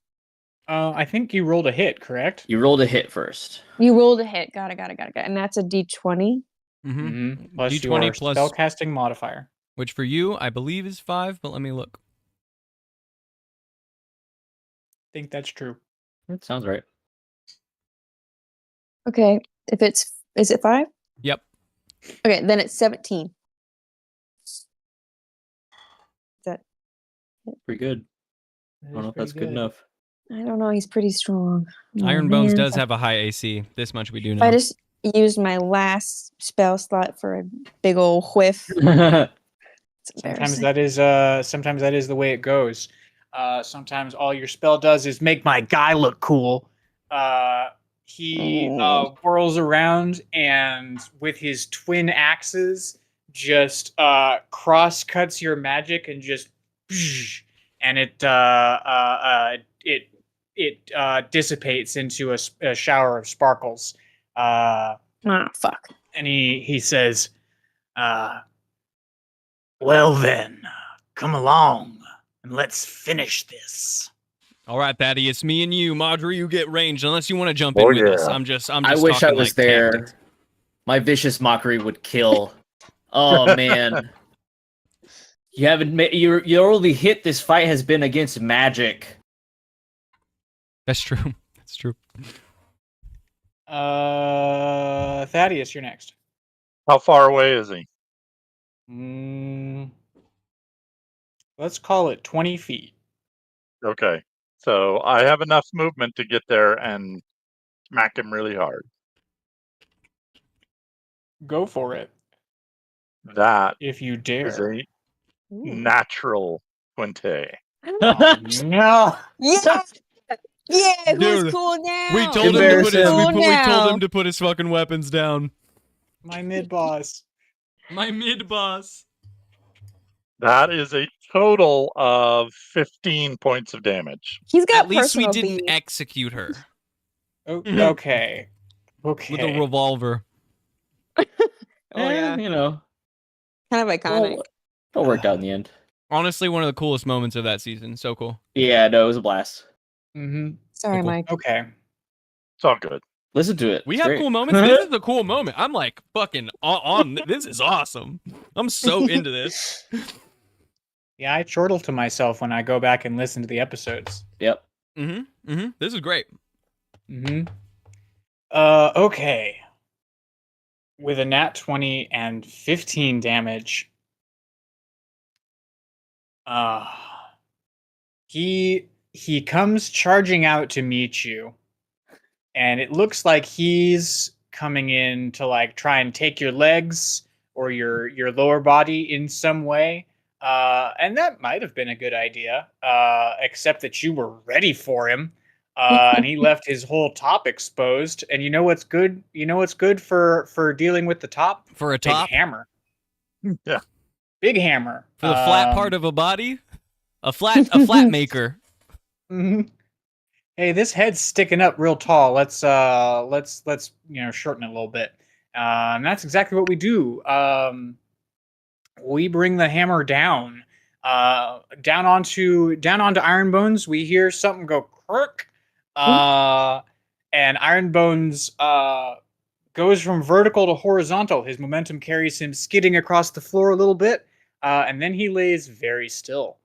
I think you rolled a hit, correct? You rolled a hit first. You rolled a hit. Got it. And that's a d20. Mm-hmm. Plus D20 your plus- spellcasting modifier. Which for you, I believe is 5, but let me look. I think that's true. That sounds right. Okay. Is it 5? Yep. Okay, then it's 17. Pretty good. I don't know if that's good enough. I don't know. He's pretty strong. Oh, Iron Bones man. does have a high AC. This much we do If know. I just used my last spell slot for a big old whiff. It's Sometimes embarrassing. sometimes that is the way it goes. Sometimes all your spell does is make my guy look cool. He whirls around and with his twin axes just cross cuts your magic and just and it dissipates into a shower of sparkles. Fuck. And he says, Well then, come along and let's finish this. All right, Thaddeus, me and you, Marjorie, you get ranged unless you want to jump in with us. yeah. I'm just I wish I talking was like there. tactics. My vicious mockery would kill. Oh man. You haven't made your only hit this fight has been against magic. That's true. That's true. Thaddeus, you're next. How far away is he? Let's call it 20 feet. Okay. So I have enough movement to get there and smack him really hard. Go for it, That if you is dare. a natural 20. Oh, no. Yeah. Yeah, who's Dude, cool now? We told him to put his. Embarrassing. We told him to put his fucking weapons down. My mid boss. My mid boss. That is a total of 15 points of damage. He's got At least we personal didn't beef. execute her Okay. Okay. with a revolver. Oh yeah, You know, kind of iconic. it worked out in the end. Honestly, one of the coolest moments of that season. So cool. Yeah, no, it was a blast. Sorry, Cool. Mike. Okay. It's all good. Listen to it. We It's have great. cool moments. This is the cool moment. I'm like fucking on. This is awesome. I'm so into this. Yeah, I chortle to myself when I go back and listen to the episodes. Yep. This is great. Okay. With a nat 20 and 15 damage. He comes charging out to meet you. And it looks like he's coming in to like try and take your legs or your lower body in some way. And that might have been a good idea, except that you were ready for him. And he left his whole top exposed. And you know what's good? You know what's good for dealing with the top? For a Big top, hammer. Yeah. Big hammer. for the flat part of a body, a flat maker. Mhm. Hey, this head's sticking up real tall. Let's shorten it a little bit. And that's exactly what we do. We bring the hammer down, down onto Iron Bones. We hear something go crack, and Iron Bones goes from vertical to horizontal. His momentum carries him skidding across the floor a little bit, and then he lays very still.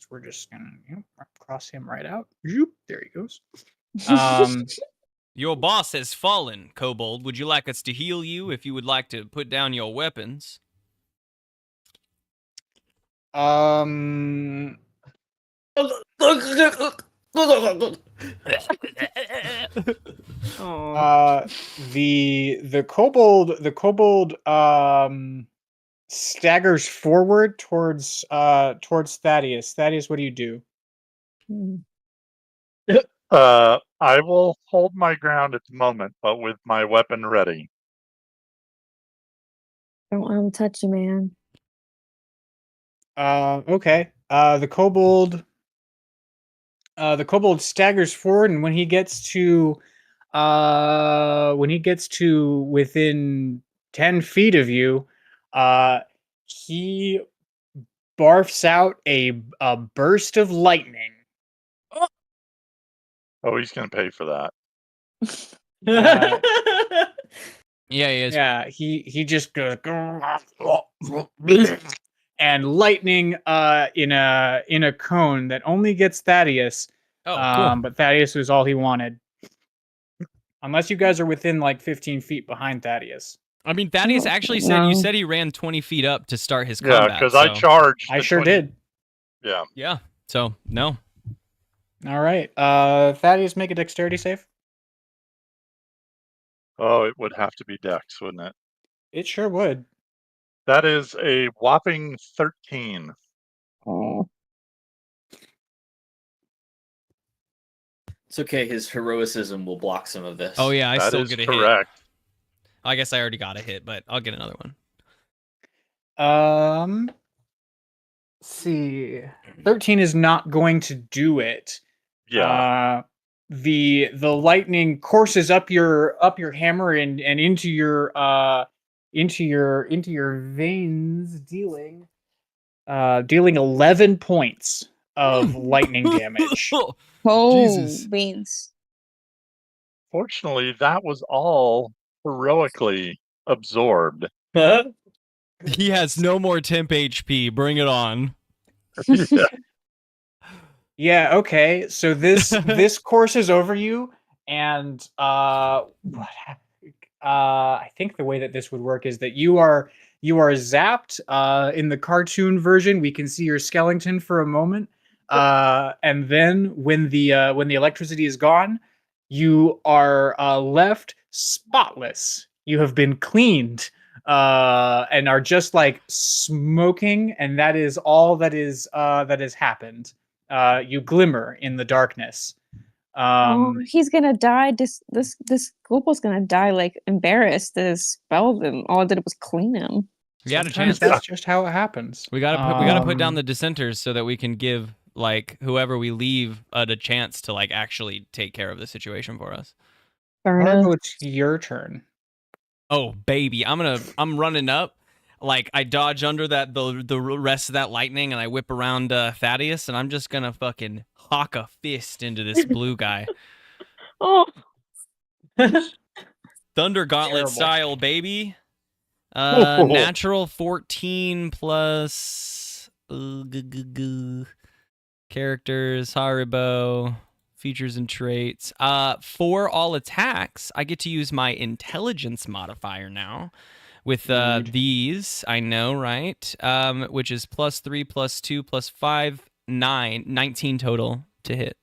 We're just gonna cross him right out. There he goes. Your boss has fallen, Kobold. Would you like us to heal you if you would like to put down your weapons? The kobold staggers forward towards Thaddeus. Thaddeus, what do you do? I will hold my ground at the moment, but with my weapon ready. Don't let him touch you, man. Okay. The kobold staggers forward, and when he gets to within 10 feet of you, he barfs out a burst of lightning. Oh, he's going to pay for that. Uh, Yeah, he is. yeah, he just goes and lightning in a cone that only gets Thaddeus. Oh, cool. But Thaddeus was all he wanted. Unless you guys are within like 15 feet behind Thaddeus. I mean, Thaddeus actually said you said he ran 20 feet up to start his Yeah, combat. because I so- charged. I the sure 20 did. Yeah. Yeah. So no. All right. Thaddeus, make a dexterity save. Oh, it would have to be Dex, wouldn't it? It sure would. That is a whopping 13. Oh. It's okay. His heroicism will block some of this. Oh yeah, I That still is get a hit. correct. I guess I already got a hit, but I'll get another one. See. 13 is not going to do it. Yeah. The lightning courses up your hammer and into your veins, dealing 11 points of lightning damage. Oh, Jesus. beans. Fortunately, that was all heroically absorbed. He has no more temp HP. Bring it on. Yeah. Yeah, okay. So this courses over you, and I think the way that this would work is that you are zapped. In the cartoon version, we can see your skeleton for a moment, and then when the electricity is gone, you are left spotless. You have been cleaned, and are just like smoking, and that is all that has happened. You glimmer in the darkness. Oh, he's gonna die. This Kobold's gonna die like embarrassed. This spell and all I did was clean him. We got a Sometimes chance. that's just how it happens. We gotta put down the dissenters so that we can give like whoever we leave a chance to like actually take care of the situation for us. Margo, it's your turn. Oh baby, I'm running up. Like I dodge under the rest of that lightning and I whip around Thaddeus and I'm just gonna fucking hawk a fist into this blue guy. Oh, Thunder Gauntlet Terrible. style, baby. Natural 14 plus characters, Haribo, features and traits. For all attacks, I get to use my intelligence modifier now. With these, I know, right? Which is +3, +2, +5, 9, 19 total to hit.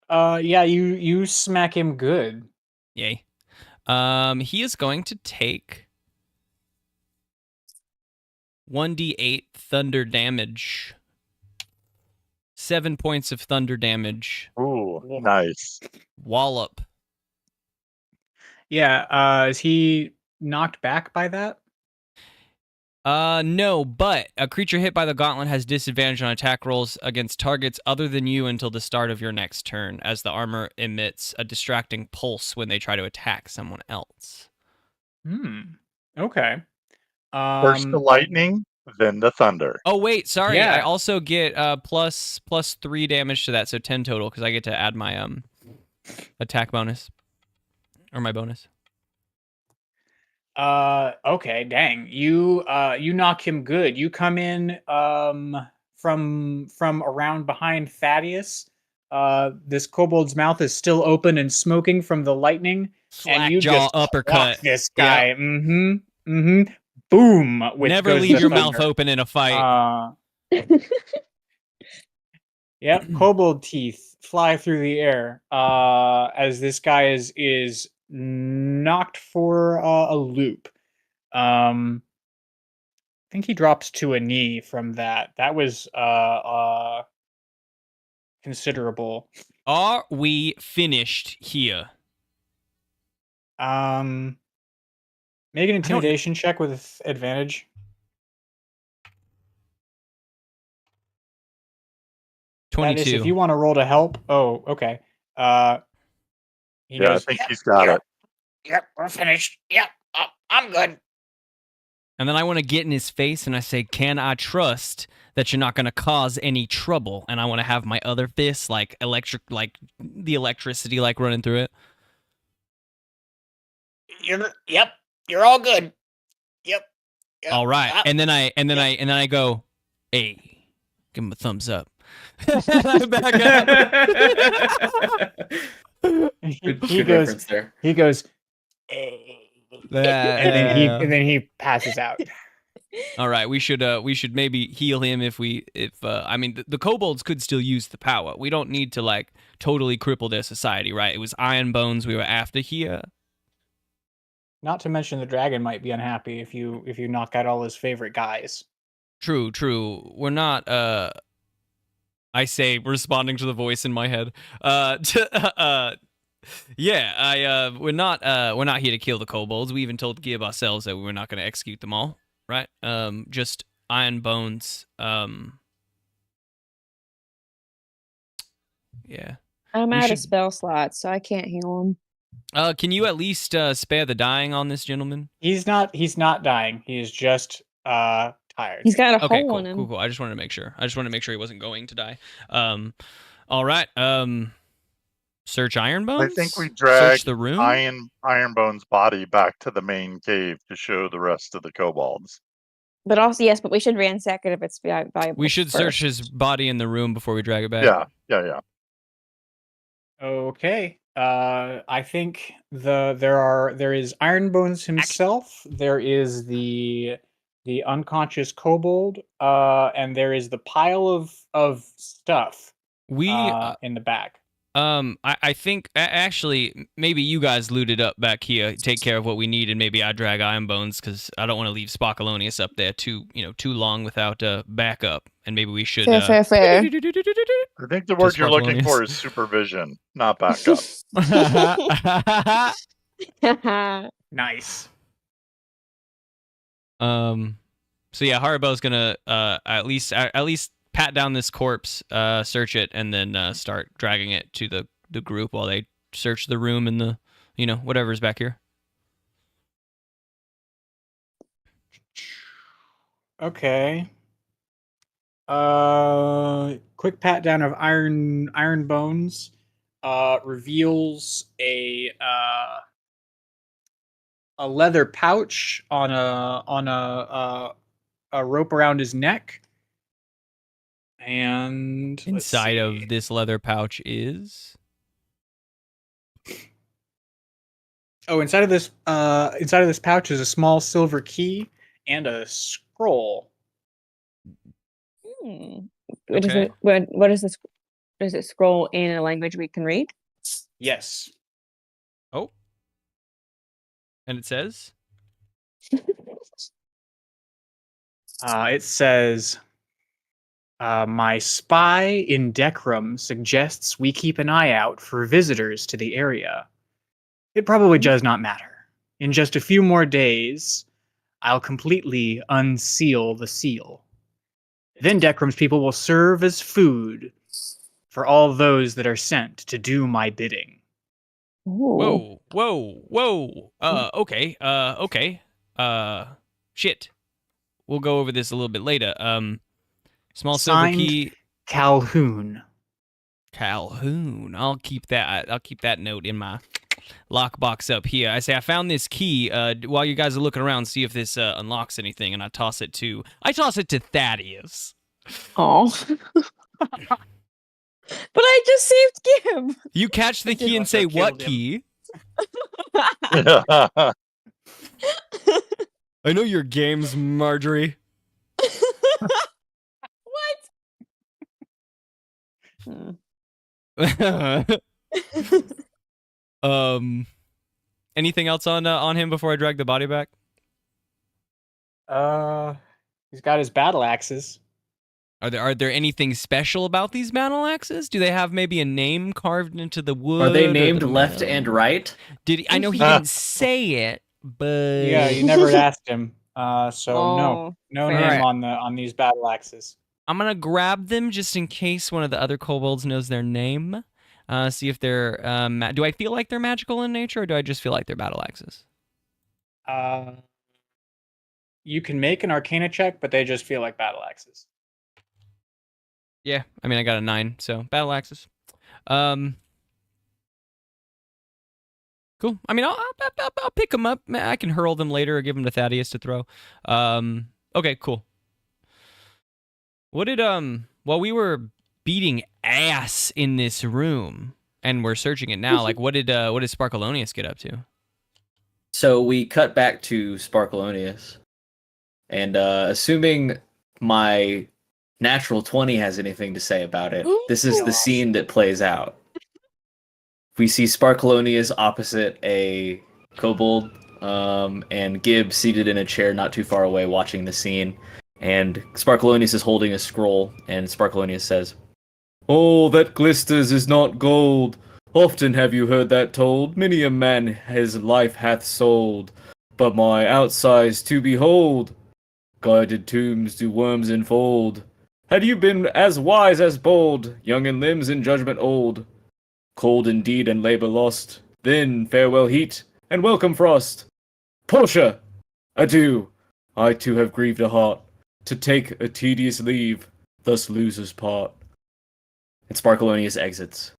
Yeah, you smack him good. Yay. He is going to take 1d8 thunder damage. 7 points of thunder damage. Ooh, nice. Wallop. Yeah, is he knocked back by that? No, but a creature hit by the gauntlet has disadvantage on attack rolls against targets other than you until the start of your next turn, as the armor emits a distracting pulse when they try to attack someone else. Okay. First the lightning, then the thunder. Oh wait, sorry. Yeah. I also get plus 3 damage to that, so 10 total because I get to add my attack bonus or my bonus. Okay, dang. You knock him good. You come in from around behind Thaddeus. This kobold's mouth is still open and smoking from the lightning. Slack and you jaw just uppercut. clock this guy. Boom. Which Never goes leave the your thunder. mouth open in a fight. Yep, kobold teeth fly through the air as this guy is knocked for a loop. I think he drops to a knee from that. That was considerable. Are we finished here? Make an intimidation check with advantage. That is, 22. if you want to roll to help. Oh, okay. He Yeah, I goes, think he's got it. Yep, we're finished. Yep, I'm good. And then I want to get in his face and I say, "Can I trust that you're not going to cause any trouble?" And I want to have my other fist like electric, like the electricity like running through it. Yep, you're all good. Yep. All right. Ah, And then I go, "Hey, give him a thumbs up." I back up. Good, he good goes, reference there. he goes, eh. and then he passes out. All right, we should maybe heal him if I mean the kobolds could still use the power. We don't need to like totally cripple their society, right? It was Iron Bones we were after here. Not to mention the dragon might be unhappy if you knock out all his favorite guys. True. We're not I say responding to the voice in my head. Yeah, we're not here to kill the kobolds. We even told Gib ourselves that we were not going to execute them all, right? Just Iron Bones. Yeah. I'm We out should- of spell slots, so I can't heal him. Can you at least spare the dying on this gentleman? He's not dying. He is just tired. He's got a Okay, hole cool, in him. cool. I just wanted to make sure. He wasn't going to die. All right. Search Iron Bones. I think we Search drag the room. Ironbone's body back to the main cave to show the rest of the kobolds. But also, yes, but we should ransack it if it's valuable. We should search his body in the room before we drag it back. Yeah. Okay. I think there is Ironbones himself. There is the unconscious kobold. And there is the pile of stuff. We in the back. I think actually maybe you guys loot it up back here, take care of what we need, and maybe I drag Iron Bones because I don't want to leave Sparkalonius up there too long without backup. And maybe we should. Fair. I think the word you're looking Sparkalonius. for is supervision, not backup. Nice. So yeah, Haribo's gonna at least pat down this corpse, search it, and then start dragging it to the group while they search the room and the whatever's back here. Okay. Quick pat down of Iron Bones reveals a leather pouch on a rope around his neck. And Inside of this leather pouch is inside of this pouch is a small silver key and a scroll. What is it? What is this? Does it scroll in a language we can read? Yes. oh, and it says It says, my spy in Decrum suggests we keep an eye out for visitors to the area. It probably does not matter. In just a few more days, I'll completely unseal the seal. Then Decrum's people will serve as food for all those that are sent to do my bidding. Ooh. whoa. Okay. Shit. We'll go over this a little bit later. Small silver Signed, key. Calhoun. I'll keep that note in my lockbox up here. I say I found this key. While you guys are looking around, see if this unlocks anything, and I toss it to Thaddeus. Oh. But I just saved Gib. You catch the key and say, also "What killed him. key?" Yeah. I know your games, Marjorie. What? Anything else on him before I drag the body back? He's got his battle axes. Are there anything special about these battle axes? Do they have maybe a name carved into the wood? Are they or named the left metal? and right? I know he didn't say it, But Yeah, you never asked him. So Oh, no fair. name on these battle axes. I'm gonna grab them just in case one of the other kobolds knows their name. See if they're. Do I feel like they're magical in nature, or do I just feel like they're battle axes? You can make an Arcana check, but they just feel like battle axes. Yeah, I mean I got a 9, so battle axes. Cool. I mean I'll pick them up. I can hurl them later or give them to Thaddeus to throw. Okay, cool. What did while we were beating ass in this room and we're searching it now, like what did Sparkalonius get up to? So we cut back to Sparkalonius, and assuming my natural 20 has anything to say about it, this is the scene that plays out. We see Sparkalonius opposite a kobold, and Gibb seated in a chair not too far away watching the scene. And Sparkalonius is holding a scroll, and Sparkalonius says, "All that glisters is not gold. Often have you heard that told. Many a man his life hath sold. But my outsides to behold, guarded tombs do worms enfold. Had you been as wise as bold, young in limbs in judgment old, cold indeed and labor lost, then farewell heat, and welcome frost. Portia, adieu. I too have grieved a heart, to take a tedious leave, thus losers part." And Sparkalonius exits.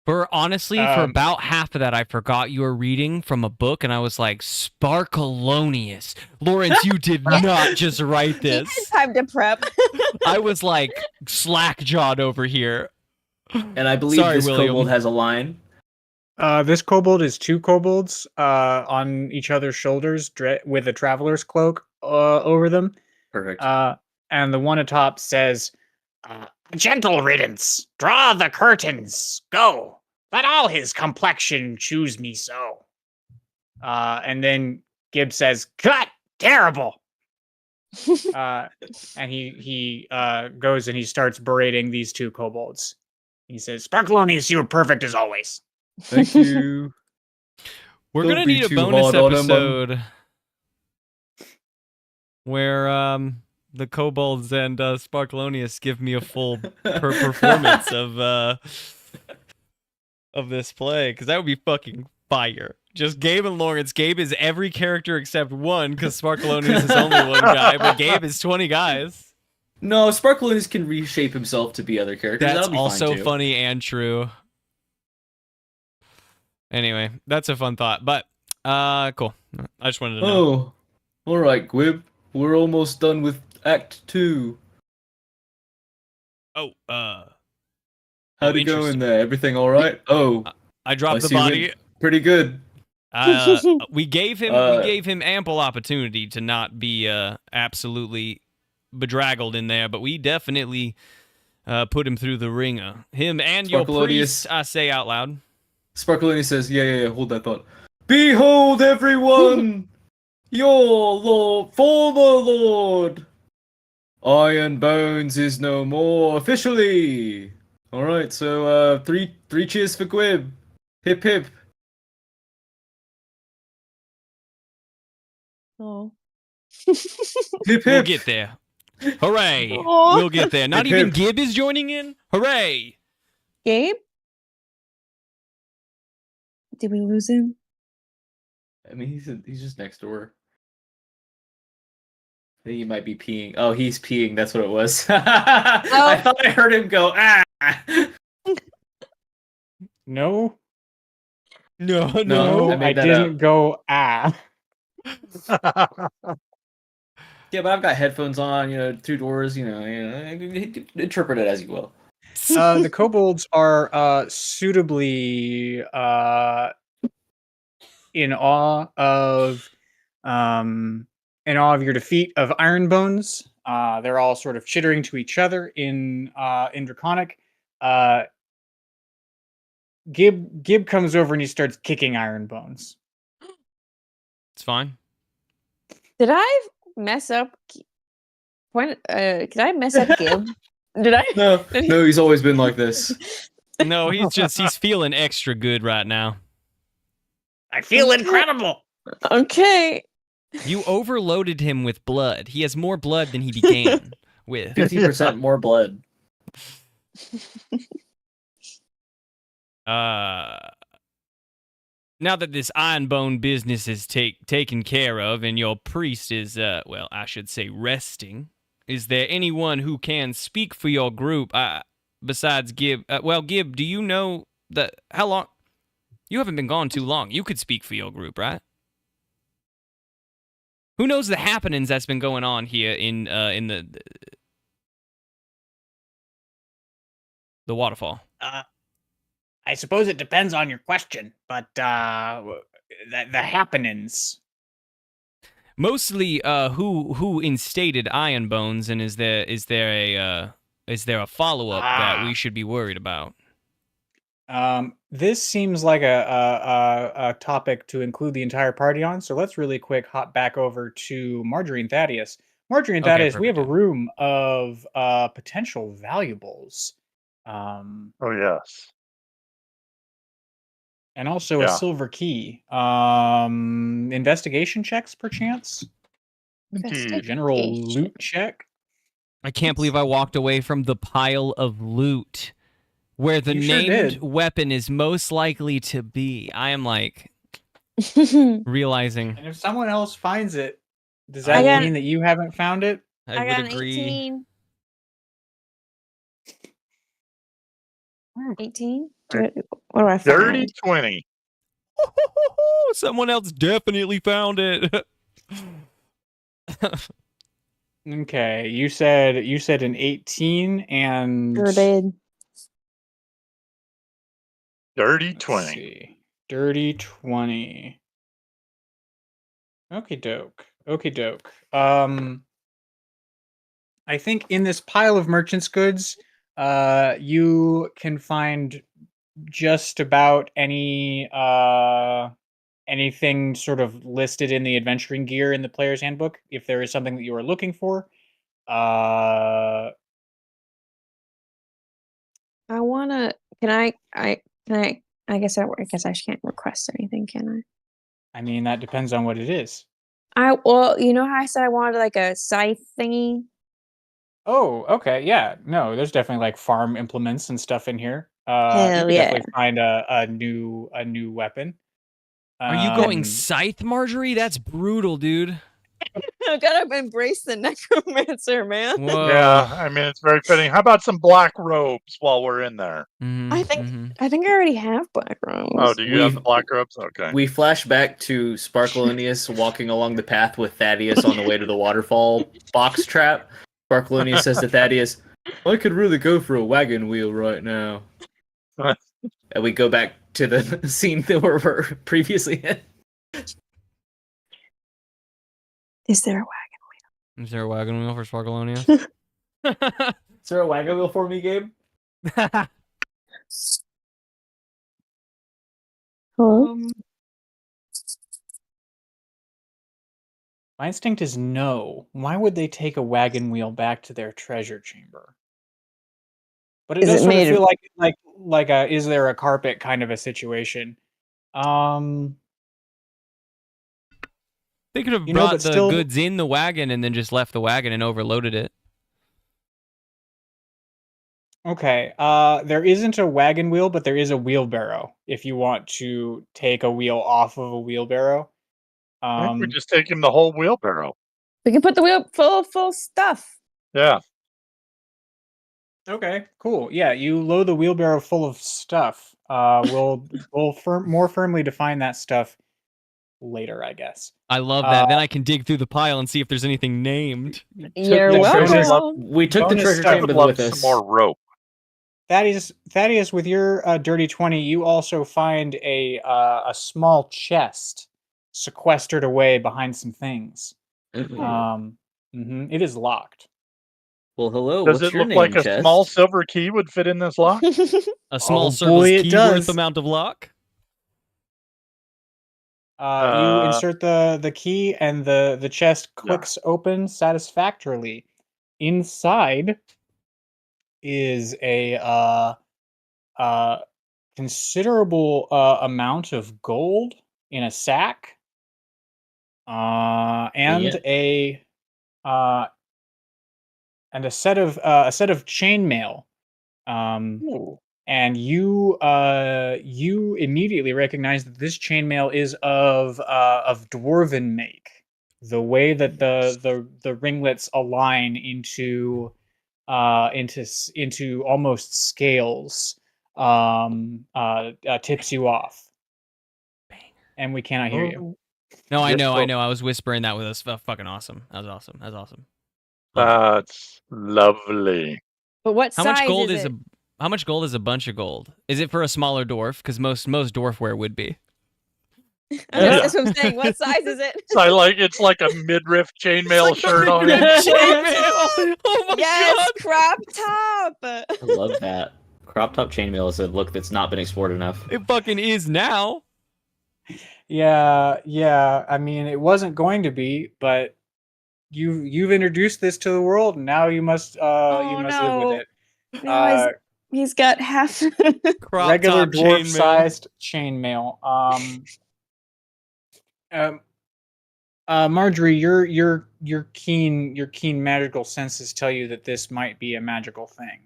For about half of that, I forgot you were reading from a book, and I was like, Sparkalonius. Lawrence, you did not just write this. Time to prep. I was like slack-jawed over here. And I believe Sorry, this William. kobold has a line. This kobold is 2 kobolds on each other's shoulders with a traveler's cloak over them. Perfect. And the one atop says, "Gentle riddance, draw the curtains, go. Let all his complexion choose me so." And then Gibb says, "Cut! Terrible!" And he goes and he starts berating these 2 kobolds. He says, "Sparkalonius, you are perfect as always." Thank you. We're Don't gonna be need a too bonus hard on him, episode where the kobolds and Sparkalonius give me a full performance of this play, because that would be fucking fire. Just Gabe and Lawrence. Gabe is every character except one, because Sparkalonius is only one guy, but Gabe is 20 guys. No, Sparkalonius can reshape himself to be other characters. That's That'll be also fine too. funny and true. Anyway, that's a fun thought, but cool. I just wanted to know. Oh, all right, Gwib. We're almost done with Act 2. Oh, How'd it go in there? Everything all right? Oh, I dropped the see you body. went pretty good. We gave him ample opportunity to not be absolutely bedraggled in there, but we definitely put him through the ringer. Him and your priest, I say out loud. Sparkalonius says, yeah, hold that thought. "Behold, everyone, your lord, former lord, Iron Bones is no more officially." All right, so three cheers for Gwib. Hip hip. Oh. Hip hip. We'll get there. Hooray! Aw. We'll get there. Not Hip, even hip. Gib is joining in. Hooray! Gabe? Did we lose him? I mean, he's just next door. I think he might be peeing. Oh, he's peeing. That's what it was. I thought I heard him go, "Ah!" No, No, I made that didn't up. go ah. Yeah, but I've got headphones on, 2 doors, interpret it as you will. The kobolds are suitably in awe of your defeat of Iron Bones. They're all sort of chittering to each other in Draconic. Gib comes over and he starts kicking Iron Bones. It's fine. Did I mess up? Did I mess up Gib? Did I? No, he's always been like this. No, he's feeling extra good right now. I feel incredible. Okay. You overloaded him with blood. He has more blood than he began with. 50% more blood. Now that this Ironbone business is taken care of and your priest is, well, I should say resting, is there anyone who can speak for your group besides Gib? Well, Gib, do you know how long? You haven't been gone too long. You could speak for your group, right? Who knows the happenings that's been going on here in the waterfall? I suppose it depends on your question, but the happenings. Mostly, who instated Ironbones, and is there a follow up that we should be worried about? This seems like a topic to include the entire party on, so let's really quick hop back over to Marjorie and Thaddeus. Marjorie and Okay, Thaddeus, we have perfect, a room of potential valuables. Oh yes. And also a Yeah. silver key. Investigation checks, perchance? Indeed. General loot check? I can't believe I walked away from the pile of loot where the You sure named did. weapon is most likely to be. I am like realizing. And if someone else finds it, does I that got- mean that you haven't found it? I got would an agree. 18. 18? What do I find? Dirty 20. Someone else definitely found it. Okay, you said an 18 and Sure did. Dirty let's 20. see. Dirty 20. Okie doke. Okie doke. I think in this pile of merchant's goods, you can find just about anything sort of listed in the adventuring gear in the player's handbook. If there is something that you are looking for, I wanna. Can I? I guess I can't request anything, can I mean that depends on what it is. I? Well, you know how I said I wanted like a scythe thingy. Oh, okay, yeah. No, there's definitely like farm implements and stuff in here. You Hell could yeah. definitely find a new weapon. Are you going Um, scythe, Marjorie? That's brutal, dude. I gotta embrace the necromancer, man. Whoa. Yeah, I mean it's very fitting. How about some black robes while we're in there? Mhm, I think mhm. I think I already have black robes. Oh, do you have We've- the black robes? Okay. We flash back to Sparklonius walking along the path with Thaddeus on the way to the waterfall box trap. Sparklonius says to Thaddeus, I could really go for a wagon wheel right now. And we go back to the scene that we were previously in. Is there a Is there a wagon wheel for Sparkleonius? Is there a wagon wheel for me, Gabe? Hello? My instinct is no. Why would they take a wagon wheel back to their treasure chamber? But it Is does it sort of made feel of- like a is there a carpet kind of a situation. They could have You know, brought but the still- goods in the wagon and then just left the wagon and overloaded it. Okay. There isn't a wagon wheel, but there is a wheelbarrow. If you want to take a wheel off of a wheelbarrow. I think we just take him the whole wheelbarrow. We can put the wheel full stuff. Yeah. Okay, cool. Yeah, you load the wheelbarrow full of stuff. We'll more firmly define that stuff later, I guess. I love that. Then I can dig through the pile and see if there's anything named. You're the welcome. treasure- We took the Bonus treasure stuff. I would chamber love with some us. more rope. Thaddeus, with your dirty 20, you also find a small chest sequestered away behind some things. It is locked. Well, hello. Does What's it your look name, like a chest? small silver key would fit in this lock? A small Oh, circle's boy, it key does. worth amount of luck. You insert the key, and the chest Yeah. clicks open satisfactorily. Inside is a considerable amount of gold in a sack. And Yeah. a set of chainmail. And you immediately recognize that this chainmail is of dwarven make. The way that the ringlets align into almost scales tips you off. And we cannot hear you. No, I Yes, know, well- I know. I was whispering that with us. Fucking awesome. That was awesome. That was awesome. That's lovely. But what How size much gold is is it? how much gold is a bunch of gold? Is it for a smaller dwarf? Because most dwarfware would be. That's what I'm saying. What size is it? So it's like a midriff chainmail shirt on. Midriff chainmail. Oh my Yes, god! crop top. I love that. Crop top chainmail is a look that's not been explored enough. It fucking is now. Yeah. I mean, it wasn't going to be, but you've introduced this to the world, and now you must live with it. No, he's got half. Crop Regular top chainmail. dwarf-sized chainmail. Marjorie, your keen magical senses tell you that this might be a magical thing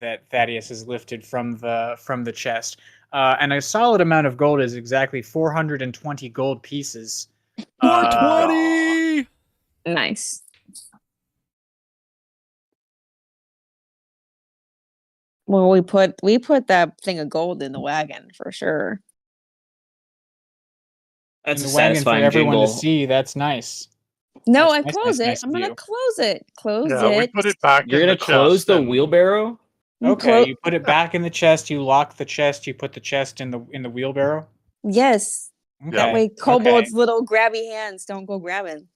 that Thaddeus has lifted from the chest. And a solid amount of gold is exactly 420 gold pieces. 420. Nice. Well, we put that thing of gold in the wagon for sure. That's in a the wagon for satisfying everyone jingle. to see. That's nice. No, That's I close it. nice I'm of gonna you. close it. Close Yeah, we it. put it back You're in gonna the close chest the and- wheelbarrow? Okay, you put it back in the chest. You lock the chest. You put the chest in the wheelbarrow. Yes. Okay. That way, Kobolds' little grabby hands don't go grabbing.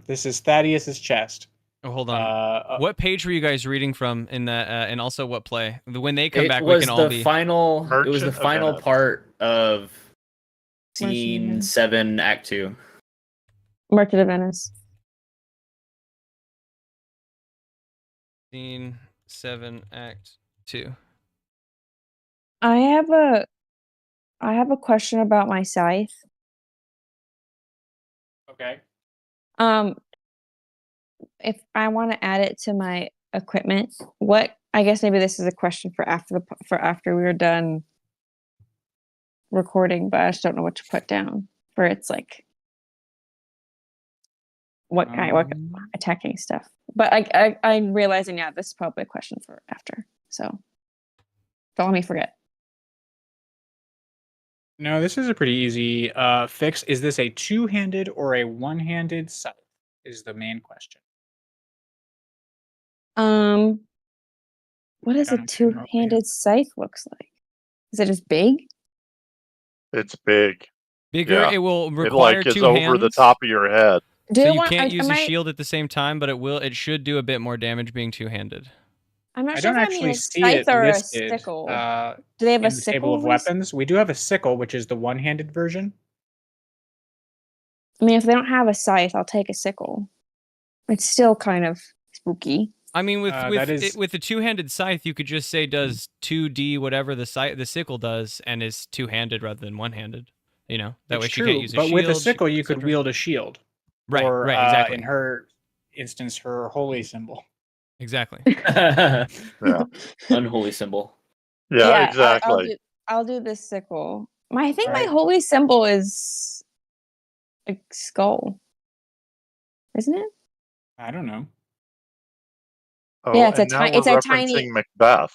This is Thaddeus's chest. Oh, hold on. What page were you guys reading from in that? And also, what play? When they come It back, we was can the all be. final. It was Merchant the of final Venice. part of Merchant of scene Venice. 7, Act 2. Merchant of Venice. Scene 7, Act 2. I have a question about my scythe. Okay. If I want to add it to my equipment, I guess maybe this is a question for after we're done recording, but I just don't know what to put down for its like what attacking stuff. But I'm realizing now this is probably a question for after. So don't let me forget. No, this is a pretty easy fix. Is this a two-handed or a one-handed scythe? Is the main question. What does a two-handed scythe looks like? Is it just big? It's big. Bigger. Yeah. It will It require like is two over the hands. top of your head. So you can't use a shield at the same time, but it should do a bit more damage being two-handed. I'm not I sure don't if I mean actually a see scythe it or a listed. sickle. Do they have in a the sickle? table of weapons? We do have a sickle, which is the one-handed version. I mean, if they don't have a scythe, I'll take a sickle. It's still kind of spooky. I mean, with that with the two-handed scythe, you could just say does 2d whatever the sickle does, and is two-handed rather than one-handed. You know, that way It's she true, can't use a but shield. with a sickle, you could etc. wield a shield. Right, Or, right, exactly. in her instance, her holy symbol. Exactly. Yeah. Unholy symbol. Yeah, exactly. I'll do this sickle. I think my Alright. holy symbol is a skull, isn't it? I don't know. Oh, Yeah, it's and a now ti- we're it's a referencing tiny- Macbeth.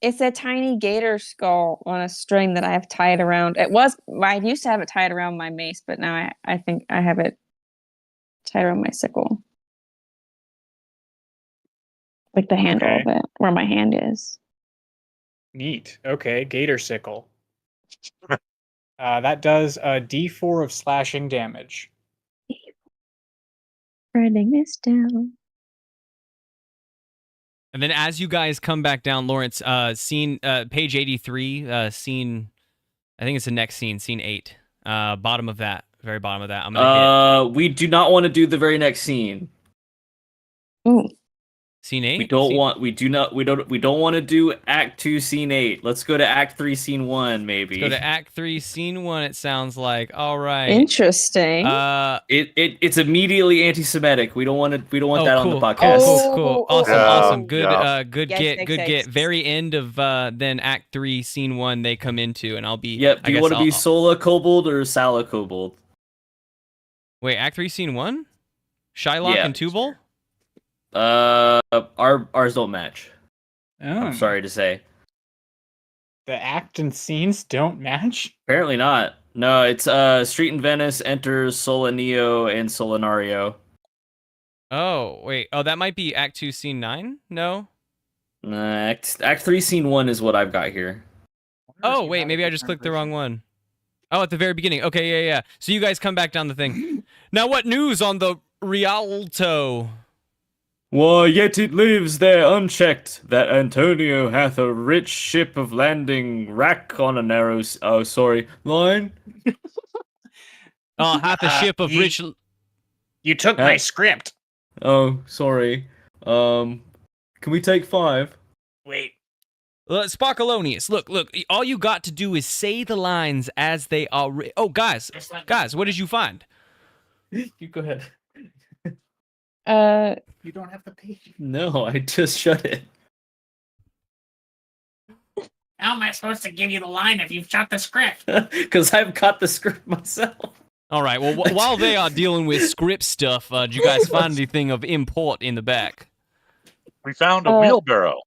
It's a tiny gator skull on a string that I have tied around. I used to have it tied around my mace, but now I think I have it tied around my sickle. Like the handle of it, where my hand is. Neat. Okay, gator sickle. That does a D4 of slashing damage. Writing this down. And then as you guys come back down, Lawrence, scene page 83, scene, I think it's the next scene, scene 8, bottom of that, very bottom of that. I'm gonna hit We do not want to do the very next scene. Ooh. Scene 8? We don't want to do Act 2, Scene 8. Let's go to Act 3, Scene 1, maybe. Go to Act 3, Scene 1, it sounds like. All right. Interesting. It's immediately anti-Semitic. We don't want that on the cool. podcast. Cool. Oh, Awesome, Yeah, awesome. Good, yeah. good Yikes, get. yikes. Very end of then Act 3, Scene 1 they come into, and I'll be... Yep. Do I you guess want to be I'll- Sola Kobold or Sala Kobold? Wait, Act 3, Scene 1? Shylock Yeah. and Tubal? Ours don't match. Oh, I'm sorry to say. The act and scenes don't match. Apparently not. No, it's Street in Venice enters Solanio and Solanario. Oh, wait. Oh, that might be Act 2, Scene 9? No? Act 3, Scene 1 is what I've got here. Oh, wait, maybe I just clicked the wrong one. Oh, at the very beginning. Okay, yeah. So you guys come back down the thing. Now, what news on the Rialto? Why, yet it lives there unchecked, that Antonio hath a rich ship of landing rack on a narrow line. Hath a ship of rich... You took my script. Oh, sorry. Can we take 5? Wait. Sparkalonius, look, all you got to do is say the lines as they are Oh, guys, what did you find? You go ahead. You don't have the page. No, I just shut it. How am I supposed to give you the line if you've shot the script? Because I've got the script myself. All right, well, while they are dealing with script stuff, did you guys find anything of import in the back? We found a wheelbarrow.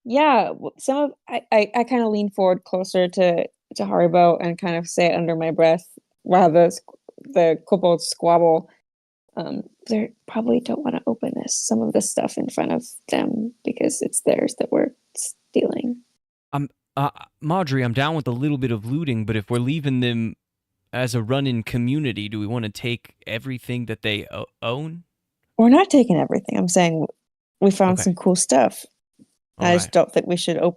Yeah, some of I kind of lean forward closer to Haribo and kind of say it under my breath while the kobolds squabble. They probably don't want to open some of this stuff in front of them because it's theirs that we're stealing. Marjorie, I'm down with a little bit of looting, but if we're leaving them as a run-in community, do we want to take everything that they own? We're not taking everything. I'm saying we found Okay. some cool stuff. I just right. don't think we should. All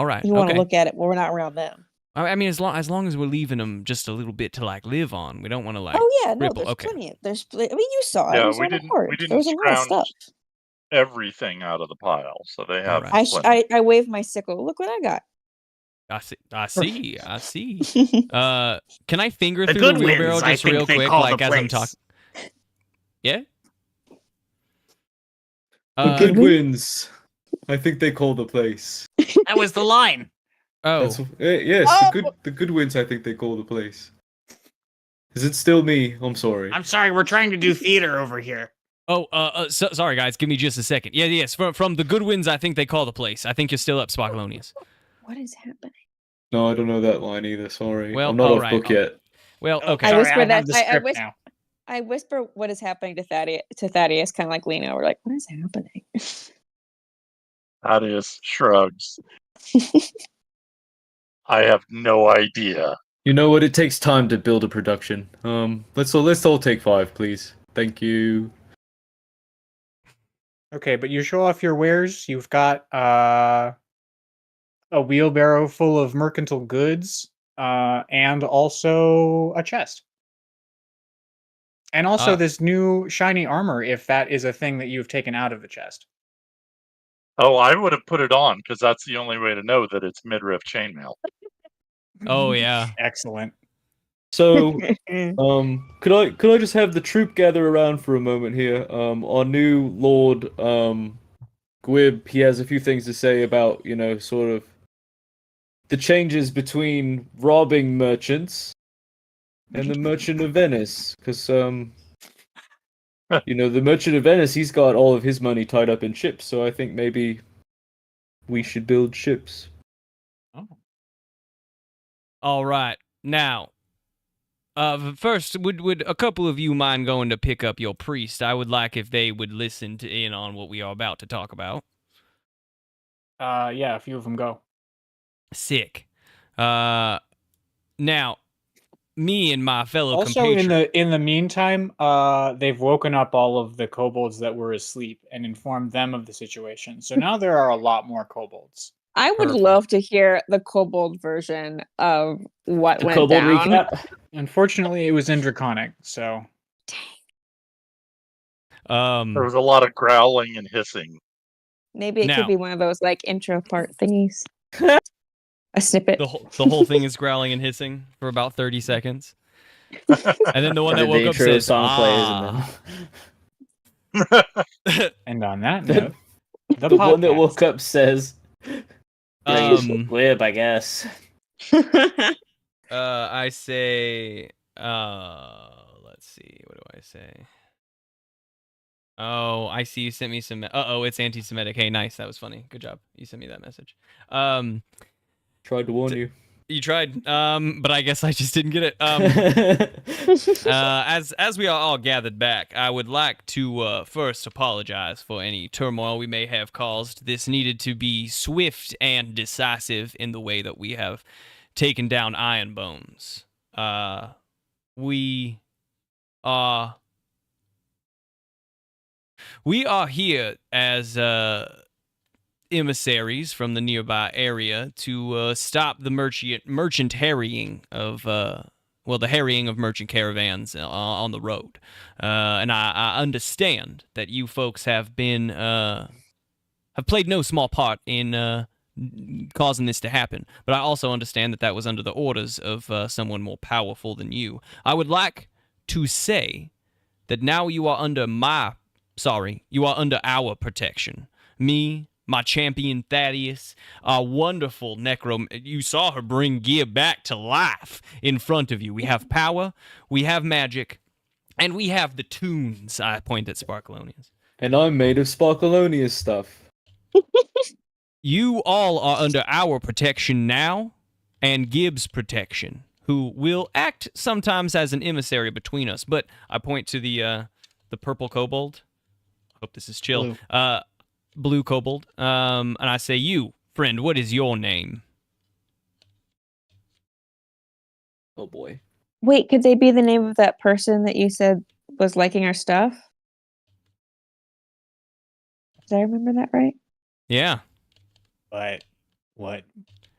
right. You want to okay. look at it, but we're not around them. I mean, as long as we're leaving them just a little bit to live on, we don't want to Oh yeah, no, ripple. there's Okay. plenty. I mean, you saw it. Yeah, You saw we the didn't- hoard. we didn't There was a lot of scrounge stuff. Everything out of the pile, so they have. Alright. plenty. I wave my sickle. Look what I got. I see. Can I finger The through the Goodwins, wheelbarrow I just think real they quick, call like the as I'm place. talking? Yeah. The Goodwins. I think they call the place. That was the line. Oh. Yes, Oh! the Goodwins. I think they call the place. Is it still me? I'm sorry. I'm sorry, we're trying to do theater over here. Sorry guys, give me just a second. Yes, from the Goodwins, I think they call the place. I think you're still up, Sparkalonius. What is happening? No, I don't know that line either. Sorry, Well, I'm not off alright. book yet. Well, Oh, okay. I sorry, whisper have that- the I script whis- now. I whisper what is happening to Thaddeus, kind of like lean over, like, what is happening? Thaddeus shrugs. I have no idea. You know what? It takes time to build a production. Let's all take 5, please. Thank you. Okay, but you show off your wares. You've got a wheelbarrow full of mercantile goods, and also a chest. And also this new shiny armor, if that is a thing that you've taken out of the chest. Oh, I would have put it on because that's the only way to know that it's midriff chainmail. Oh yeah. Excellent. So, could I just have the troop gather around for a moment here? Our new Lord, Gwib, he has a few things to say about, sort of the changes between robbing merchants and the Merchant of Venice, because the Merchant of Venice, he's got all of his money tied up in ships, so I think maybe we should build ships. Oh. All right. Now, first, would a couple of you mind going to pick up your priest? I would like if they would listen in on what we are about to talk about. Yeah, a few of them go. Sick. Now, me and my fellow Also, compatriot. in the meantime, they've woken up all of the kobolds that were asleep and informed them of the situation. So now there are a lot more kobolds. I would Perfect. love to hear the kobold version of what The went Kobold down. recap? Unfortunately, it was in Draconic, so There was a lot of growling and hissing. Maybe it Now- could be one of those like intro part thingies. A snippet. the whole thing is growling and hissing for about 30 seconds. And then the one that The woke up intro says, song plays, and then And on that note, the one that podcast. woke up says, um, "Glib, I guess." I say, let's see, what do I say? Oh, I see you sent me some, it's anti-Semitic. Hey, nice, that was funny. Good job. You sent me that message. Tried to warn you. You tried, but I guess I just didn't get it. As we are all gathered back, I would like to first apologize for any turmoil we may have caused. This needed to be swift and decisive in the way that we have taken down Iron Bones. We are here as emissaries from the nearby area to stop the merchant harrying of the harrying of merchant caravans on the road. And I understand that you folks have been have played no small part in causing this to happen, but I also understand that was under the orders of someone more powerful than you. I would like to say that now you are under our protection. Me, my champion Thaddeus, our wonderful you saw her bring Gib back to life in front of you. We have power, we have magic, and we have the tunes. I point at Sparkalonius. And I'm made of Sparkalonius stuff. You all are under our protection now, and Gibbs' protection, who will act sometimes as an emissary between us. But I point to the purple kobold. Hope this is chill. Blue kobold. And I say, you, friend, what is your name? Oh boy. Wait, could they be the name of that person that you said was liking our stuff? Did I remember that right? Yeah. But what?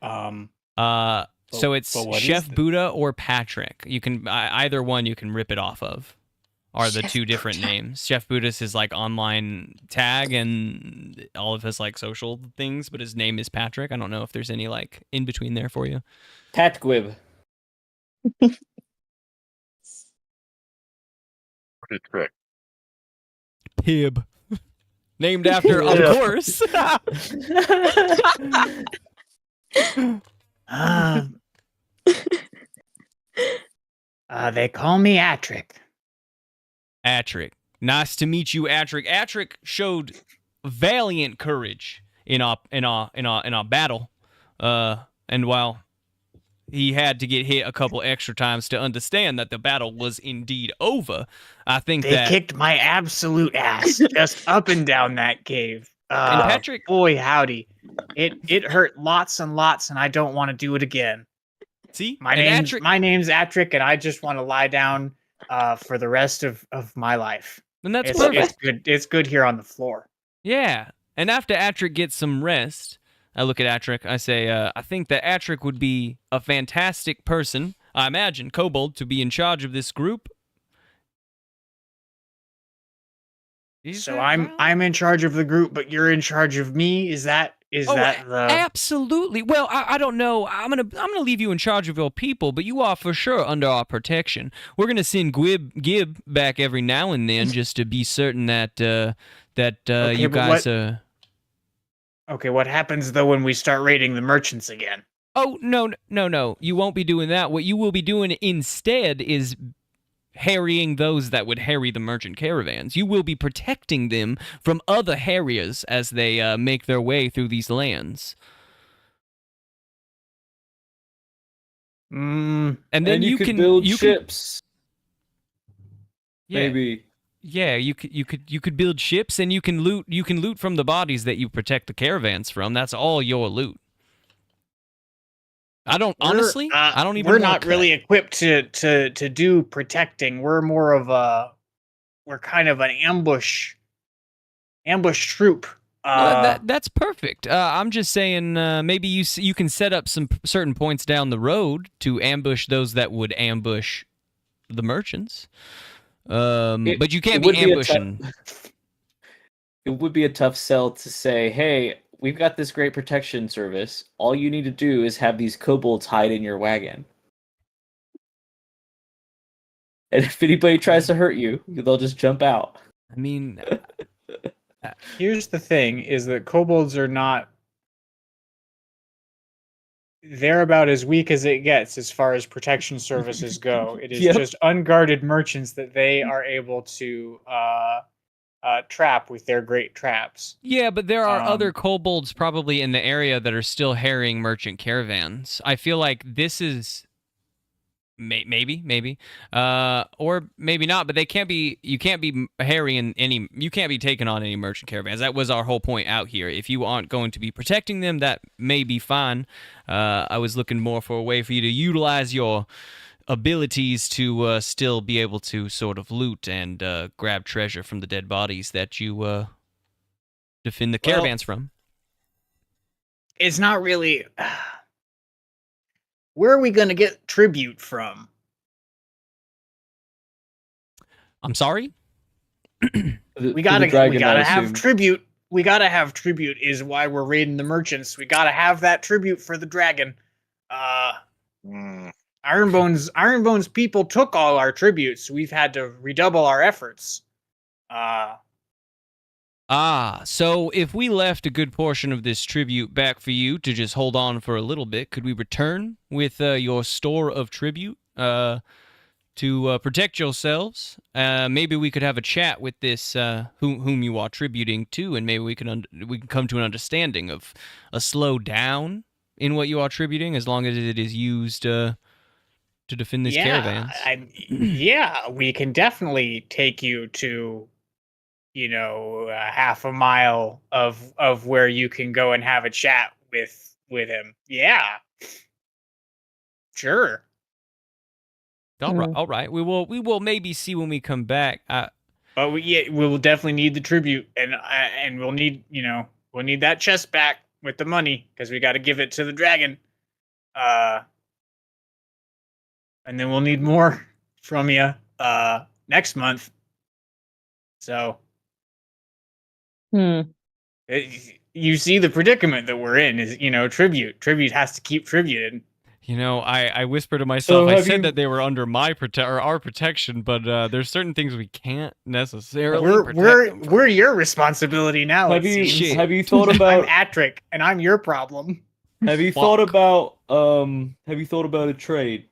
So it's but what is Chef the- Buddha or Patrick. You can either one you can rip it off of. Are the Chef two different names. Chef Buddha's his like online tag and all of his like social things, but his name is Patrick. I don't know if there's any like in between there for you. Tatgwib. Pretty trick. Pib. Named after, of Yeah. course. They call me Atrick. Atrick. Nice to meet you, Atrick. Atrick showed valiant courage in our battle. And while he had to get hit a couple extra times to understand that the battle was indeed over, I think They that kicked my absolute ass just up and down that cave. and Patrick Boy, howdy. It hurt lots and lots, and I don't want to do it again. see My and name's Atrick, and I just want to lie down for the rest of my life. and that's It's perfect. good. It's good here on the floor. Yeah. And after Atrick gets some rest, I look at Atrick. I say, I think that Atrick would be a fantastic person. I imagine Kobold to be in charge of this group. So I'm in charge of the group, but you're in charge of me. Is that the Absolutely. Well, I don't know. I'm gonna leave you in charge of your people, but you are for sure under our protection. We're gonna send Gib back every now and then just to be certain that Okay, you but guys what- Okay, what happens though when we start raiding the merchants again? Oh, no. You won't be doing that. What you will be doing instead is harrying those that would harry the merchant caravans. You will be protecting them from other harriers as they make their way through these lands. Mm, And then you could can build you ships. Yeah, Maybe. yeah, you could build ships and you can loot from the bodies that you protect the caravans from. That's all your loot. I don't honestly. I don't even. We're wanna not cut. really equipped to do protecting. We're more of we're kind of an ambush troop. Well, that's perfect. I'm just saying, maybe you can set up some certain points down the road to ambush those that would ambush the merchants. But you can't it be would be a ambushing. It would be a tough sell to say, hey, we've got this great protection service. All you need to do is have these kobolds hide in your wagon. And if anybody tries to hurt you, they'll just jump out. I mean, Here's the thing: is that kobolds are not. They're about as weak as it gets as far as protection services go. It is Yep. just unguarded merchants that they are able to trap with their great traps. yeah, but there are other Um, kobolds probably in the area that are still harrying merchant caravans. I feel like this is maybe, or maybe not. But they can't be. You can't be harrying any. You can't be taking on any merchant caravans. That was our whole point out here. If you aren't going to be protecting them, that may be fine. I was looking more for a way for you to utilize your abilities to still be able to sort of loot and grab treasure from the dead bodies that you defend the Well, caravans from. it's not really. Where are we going to get tribute from? I'm sorry. We gotta have tribute. We gotta have tribute. Is why we're raiding the merchants. We gotta have that tribute for the dragon. Hmm. Ironbone's people took all our tributes. We've had to redouble our efforts. So if we left a good portion of this tribute back for you to just hold on for a little bit, could we return with your store of tribute to protect yourselves? Maybe we could have a chat with this whom you are tributing to, and maybe we can come to an understanding of a slow down in what you are tributing, as long as it is used to defend these caravans. Yeah, we can definitely take you to, half a mile of where you can go and have a chat with him. Yeah, sure. All right. We will maybe see when we come back. But we will definitely need the tribute, and we'll need that chest back with the money because we got to give it to the dragon. And then we'll need more from you next month. So, you see the predicament that we're in is tribute. Tribute has to keep tributing. I whispered to myself. So I said that they were under our protection, but there's certain things we can't necessarily. We're your responsibility now. Have it you seems. have you thought about I'm Atric, and I'm your problem. have you thought about a trade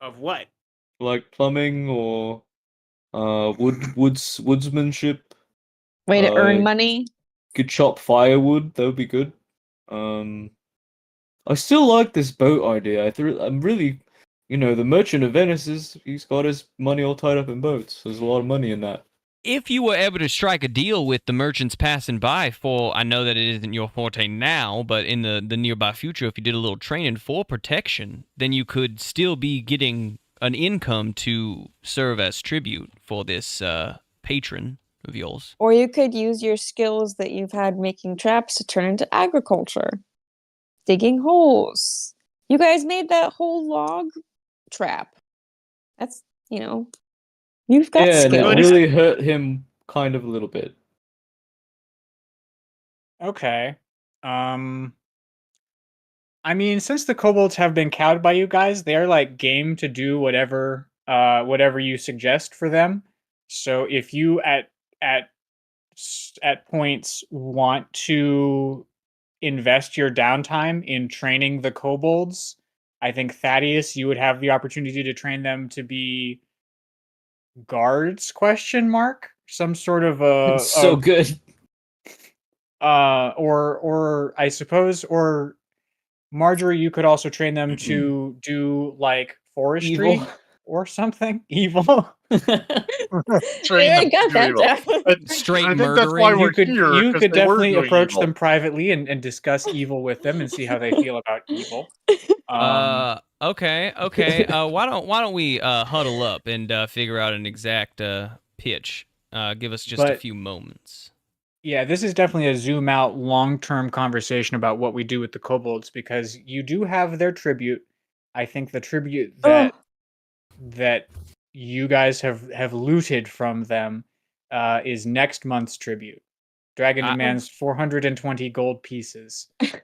Of what? like plumbing or woodsmanship? Way to earn Uh, money. Could chop firewood. That would be good. I still like this boat idea. I'm really, the Merchant of Venice he's got his money all tied up in boats. There's a lot of money in that. If you were able to strike a deal with the merchants passing by I know that it isn't your forte now, but in the nearby future, if you did a little training for protection, then you could still be getting an income to serve as tribute for this patron of yours. Or you could use your skills that you've had making traps to turn into agriculture. Digging holes. You guys made that whole log trap. That's, you've got Yeah, and it skills. really hurt him kind of a little bit. Okay. Since the kobolds have been cowed by you guys, they're like game to do whatever you suggest for them. So if you at points want to invest your downtime in training the kobolds, I think Thaddeus, you would have the opportunity to train them to be guards ? Some sort of It's so good. or I suppose, or Marjorie, you could also train them to do like forestry Evil. or something evil. Train I them got to that evil. down. Straight I think that's why murdering. we're You here. 'cause could they were definitely doing approach evil. them privately and discuss evil with them and see how they feel about evil. Okay. Why don't we huddle up and figure out an exact pitch? Give us just a But- few moments. Yeah, this is definitely a zoom out, long term conversation about what we do with the kobolds because you do have their tribute. I think the tribute that you guys have looted from them is next month's tribute. Dragon demands 420 gold pieces. Every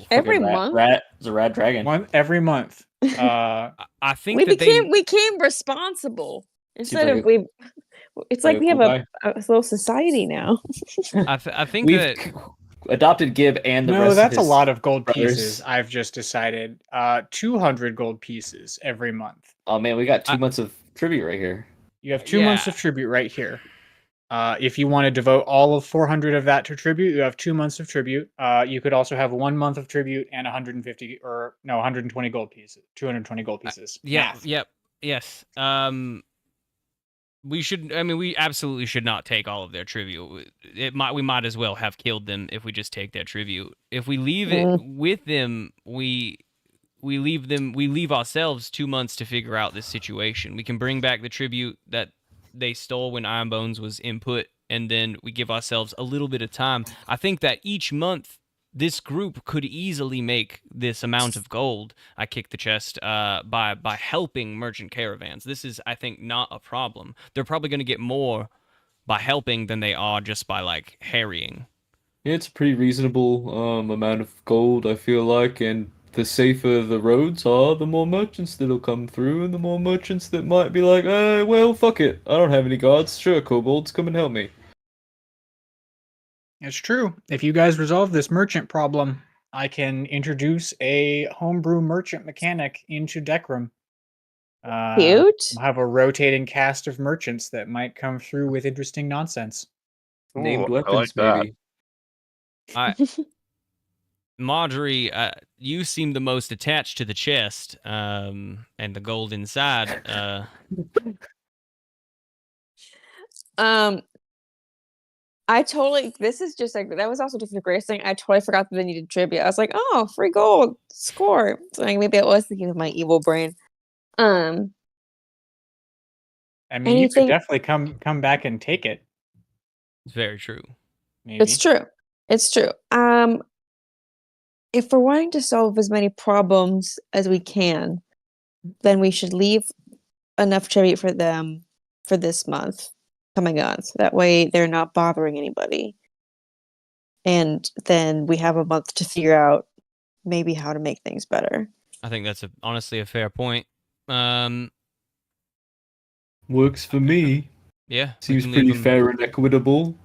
Fucking month? It's a rat dragon. Every month. I think We that became responsible instead like of we. It's like like a we have cool a little society now. I think We've that adopted Gib and the No, rest that's of a his lot of gold brothers. pieces. I've just decided 200 gold pieces every month. Oh man, we got 2 I- months of tribute right here. You have 2 months Yeah. of tribute right here. If you want to devote all of 400 of that to tribute, you have 2 months of tribute. You could also have 1 month of tribute and 120 gold pieces, 220 gold pieces. Math. yes. We should. I mean, we absolutely should not take all of their tribute. We might as well have killed them if we just take their tribute. If we leave it with them, we leave ourselves 2 months to figure out this situation. We can bring back the tribute that they stole when Iron Bones was input, and then we give ourselves a little bit of time. I think that each month this group could easily make this amount of gold. I kick the chest by helping merchant caravans. This is, I think, not a problem. They're probably going to get more by helping than they are just by like harrying. Yeah, it's a pretty reasonable amount of gold, I feel like, and the safer the roads are, the more merchants that'll come through, and the more merchants that might be like, well, fuck it. I don't have any guards. Sure, kobolds, come and help me. It's true. If you guys resolve this merchant problem, I can introduce a homebrew merchant mechanic into Decrum. Cute. We'll have a rotating cast of merchants that might come through with interesting nonsense. Named Ooh, weapons, I like that. maybe. Marjorie, you seem the most attached to the chest and the gold inside. This is just like, that was also just the greatest thing. I totally forgot that they needed tribute. I was like, oh, free gold, score. So like, maybe I was thinking of my evil brain. I mean, you could definitely come back and take it. It's very true. Maybe. It's true. It's true. If we're wanting to solve as many problems as we can, then we should leave enough tribute for them for this month coming on. So that way they're not bothering anybody. And then we have a month to figure out maybe how to make things better. I think that's honestly a fair point. Works for me. Yeah, Seems pretty fair and equitable.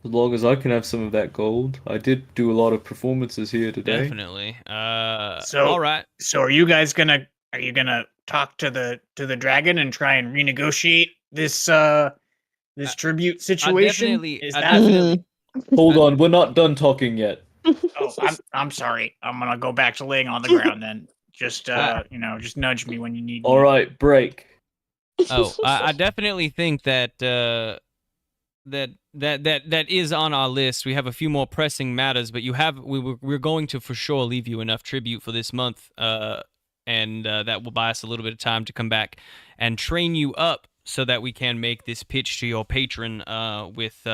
As long as I can have some of that gold. I did do a lot of performances here today. Definitely. So all right. So are you guys gonna talk to the dragon and try and renegotiate this this tribute situation? Hold on, we're not done talking yet. Oh, I'm sorry. I'm gonna go back to laying on the ground then. Just just nudge me when you need me. All right, break. Oh, I definitely think that that is on our list. We have a few more pressing matters, but we're going to for sure leave you enough tribute for this month, and that will buy us a little bit of time to come back and train you up so that we can make this pitch to your patron with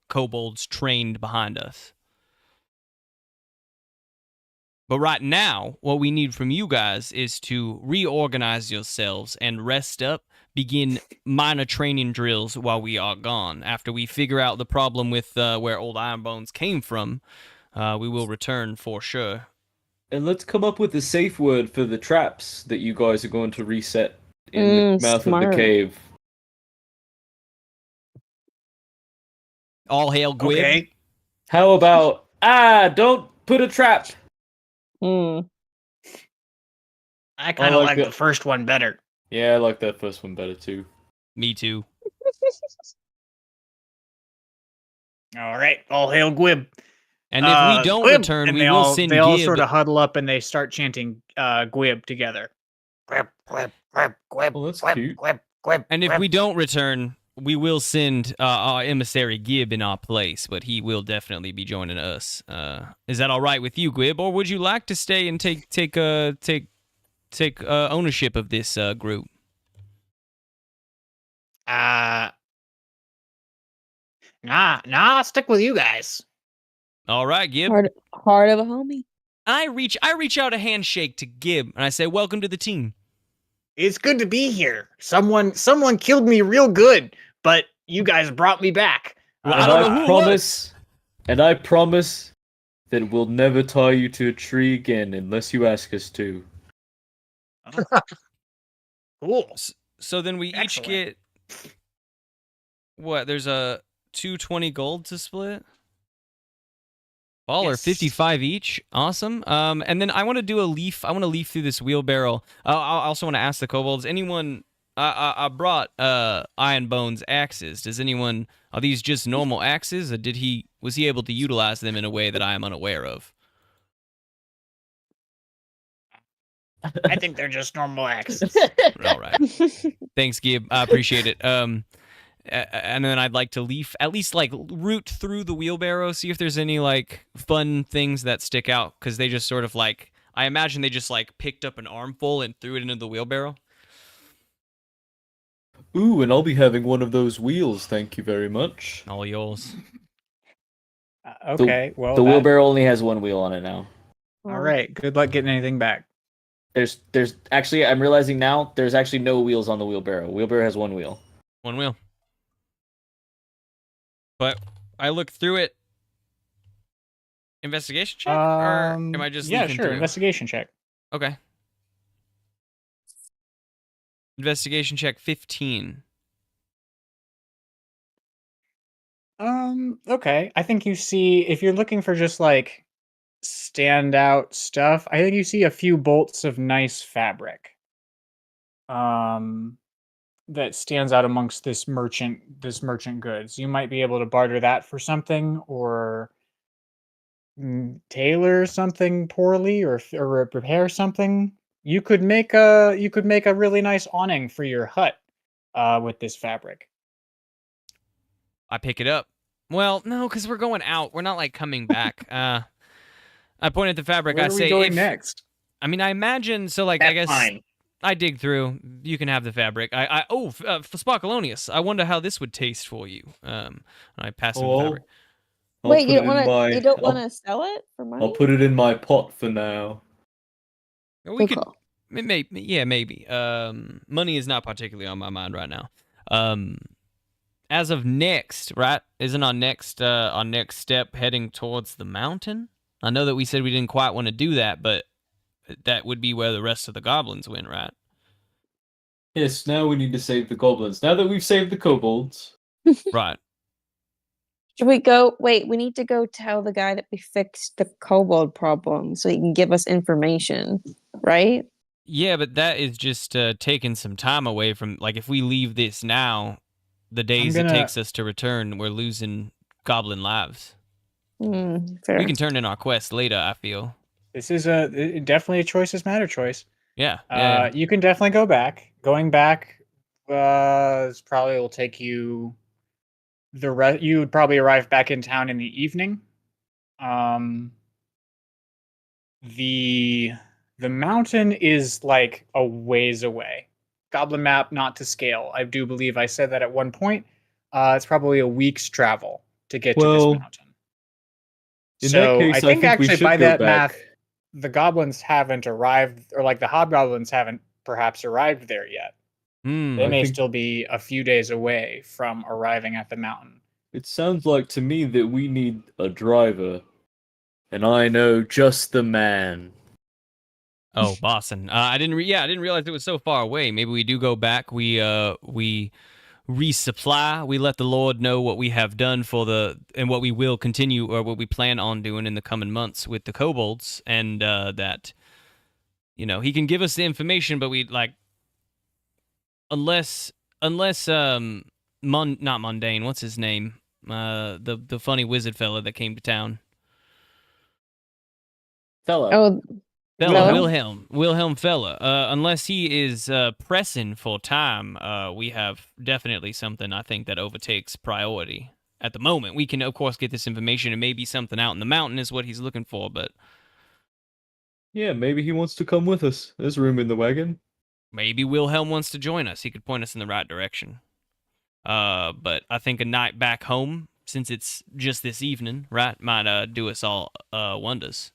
kobolds trained behind us. But right now, what we need from you guys is to reorganize yourselves and rest up, begin minor training drills while we are gone. After we figure out the problem with where old Iron Bones came from, we will return for sure. And let's come up with a safe word for the traps that you guys are going to reset in the mouth of the cave. All hail Gwib. Okay. How about, don't put a trap? I kind of like the first one better. Yeah, I like that first one better too. Me too. All right, all hail Gwib. And if we don't return, and we will send Gib. They all sort of huddle up and they start chanting Gwib together. Gwib, Gwib, Gwib, Gwib. Oh, that's Gwib, cute. Gwib, Gwib, And if Gwib. we don't return, we will send our emissary Gib in our place, but he will definitely be joining us. Is that all right with you, Gwib, or would you like to stay and take ownership of this group? Nah, I'll stick with you guys. All right, Gib. Heart of a homie. I reach out a handshake to Gib, and I say, "Welcome to the team." It's good to be here. Someone killed me real good, but you guys brought me back. Well, And I don't know who it was. I promise that we'll never tie you to a tree again unless you ask us to. Cool. So then we Excellent. each get what? There's a 220 gold to split. All are Yes. 55 each. Awesome. And then I want to do a leaf. I want to leaf through this wheelbarrow. I also want to ask the kobolds. Anyone? I brought Iron Bones axes. Does anyone? Are these just normal axes, or was he able to utilize them in a way that I am unaware of? I think they're just normal axes. All right. Thanks, Gib. I appreciate it. And then I'd like to at least like root through the wheelbarrow, see if there's any like fun things that stick out, because they just sort of like, I imagine they just like picked up an armful and threw it into the wheelbarrow. Ooh, and I'll be having one of those wheels, thank you very much. All yours. Okay, well, The wheelbarrow only has one wheel on it now. All right, good luck getting anything back. There's actually, I'm realizing now, there's actually no wheels on the wheelbarrow. Wheelbarrow has one wheel. One wheel. But I look through it. Investigation check? Or am I just yeah, leafing sure. through? Investigation check. Okay. Investigation check 15. Okay. I think you see, if you're looking for just like standout stuff, I think you see a few bolts of nice fabric. That stands out amongst this merchant goods. You might be able to barter that for something, or tailor something poorly, or repair something. You could make a really nice awning for your hut with this fabric. I pick it up. Well, no, because we're going out. We're not like coming back. I point at the fabric. Where I are say, we going next? I mean, I imagine. So, like, I That's guess fine. I dig through. You can have the fabric. For Sparkalonius, I wonder how this would taste for you. And I pass him the fabric. Wait, you don't want to sell it for money? I'll put it in my pot for now. We could, cool. maybe. Money is not particularly on my mind right now. As of next, right? Isn't our next step heading towards the mountain? I know that we said we didn't quite want to do that, but that would be where the rest of the goblins went, right? Yes, now we need to save the goblins. Now that we've saved the kobolds. Right. Should we go? Wait, we need to go tell the guy that we fixed the kobold problem so he can give us information, right? Yeah, but that is just taking some time away from, like, if we leave this now, the days it takes us to return, we're losing goblin lives. Fair. We can turn in our quest later, I feel. This is definitely a choices matter choice. Yeah. You can definitely go back. Going back probably will take you you would probably arrive back in town in the evening. The mountain is like a ways away. Goblin map not to scale. I do believe I said that at one point. It's probably a week's travel to get to this mountain. In that case, I think we actually should by go that back. math, the goblins haven't arrived, or like the hobgoblins haven't perhaps arrived there yet. They may still be a few days away from arriving at the mountain. It sounds like to me that we need a driver. And I know just the man. Oh, Boston. I didn't realize it was so far away. Maybe we do go back. We resupply. We let the Lord know what we have done and what we will continue, or what we plan on doing in the coming months with the kobolds, and that, he can give us the information, but we like, unless not mundane. What's his name? The funny wizard fella that came to town. Oh, Fella, Wilhelm Fella. Unless he is pressing for time, we have definitely something, I think, that overtakes priority at the moment. We can, of course, get this information, and maybe something out in the mountain is what he's looking for, but... Yeah, maybe he wants to come with us. There's room in the wagon. Maybe Wilhelm wants to join us. He could point us in the right direction. But I think a night back home, since it's just this evening, right, might do us all wonders.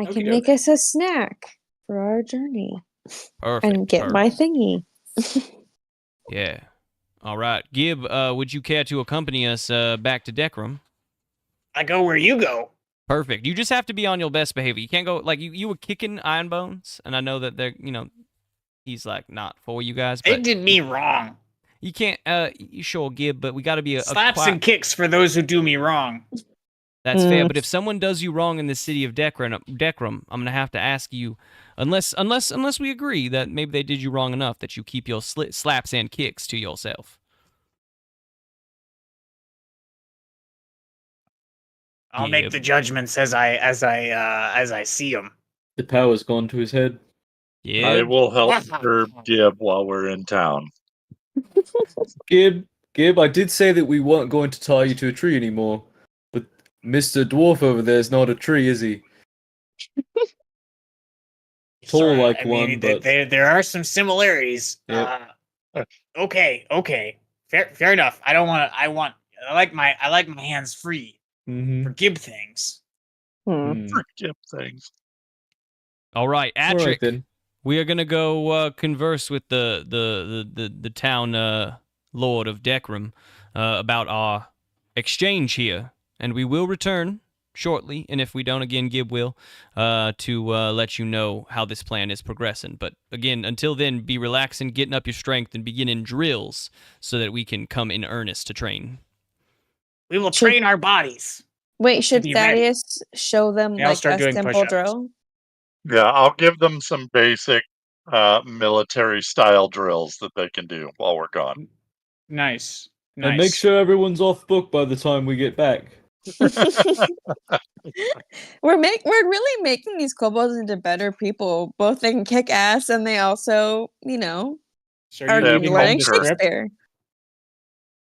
I can Okey-doke. make us a snack for our journey Perfect. and get my thingy. Yeah. All right. Gib, would you care to accompany us back to deck room? I go where you go. Perfect. You just have to be on your best behavior. You can't go like you were kicking Iron Bones, and I know that they're he's like not for you guys, They but did me wrong. you can't you sure Gib, but we got to be a Slaps quiet. and kicks for those who do me wrong. That's fair, but if someone does you wrong in the city of Dekram, I'm gonna have to ask you, unless we agree that maybe they did you wrong enough that you keep your slaps and kicks to yourself. I'll make the judgments as I see them. The power's gone to his head. Yeah. I will help Herb Gib while we're in town. Gib, I did say that we weren't going to tie you to a tree anymore, but Mr. Dwarf over there is not a tree, is he? Tall like one, but there are some similarities. Yep. Okay. Fair enough. I like my hands free Mhm. for Gib things. Hmm. For Gib things. All right, All right, Atric. then. We are gonna go converse with the town lord of Dekram about our exchange here, and we will return shortly. And if we don't, again, Gib will to let you know how this plan is progressing. But again, until then, be relaxing, getting up your strength, and beginning drills so that we can come in earnest to train. We will train our bodies. Wait, should be ready. Thaddeus show them Yeah, I'll like start a doing simple push-ups. drill? Yeah, I'll give them some basic military style drills that they can do while we're gone. Nice. And make sure everyone's off book by the time we get back. We're really making these kobolds into better people. Both they can kick ass and they also, So are Yeah, reading learning the script? Shakespeare.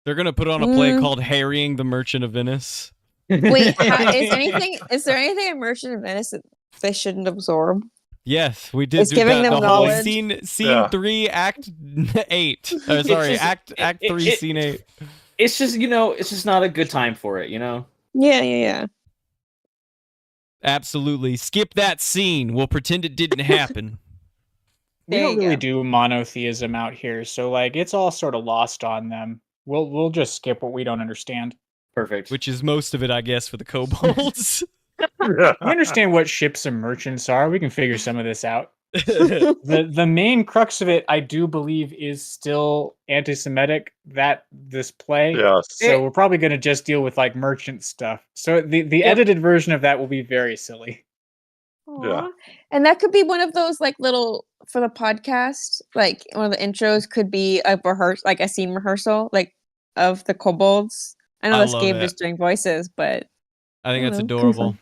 They're gonna put on a play Mm. called "Harrying the Merchant of Venice." Wait, is there anything in Merchant of Venice that they shouldn't absorb? Yes, we did. It's giving them the whole knowledge. scene Yeah. 3, Act 8. Or sorry, Act 3, Scene 8. It's just, it's just not a good time for it, Yeah. Absolutely. Skip that scene. We'll pretend it didn't happen. We There don't you really go. do monotheism out here, so like it's all sort of lost on them. We'll just skip what we don't understand. Perfect. Which is most of it, I guess, for the kobolds. Yeah. We understand what ships and merchants are. We can figure some of this out. The main crux of it, I do believe, is still anti-Semitic. This play. Yes. So we're probably going to just deal with like merchant stuff. So the Yep. edited version of that will be very silly. Yeah. Aw. And that could be one of those like little for the podcast, like one of the intros could be a like a scene rehearsal, like of the kobolds. I know I that's love Gabe it. just doing voices, but I think that's Could be adorable.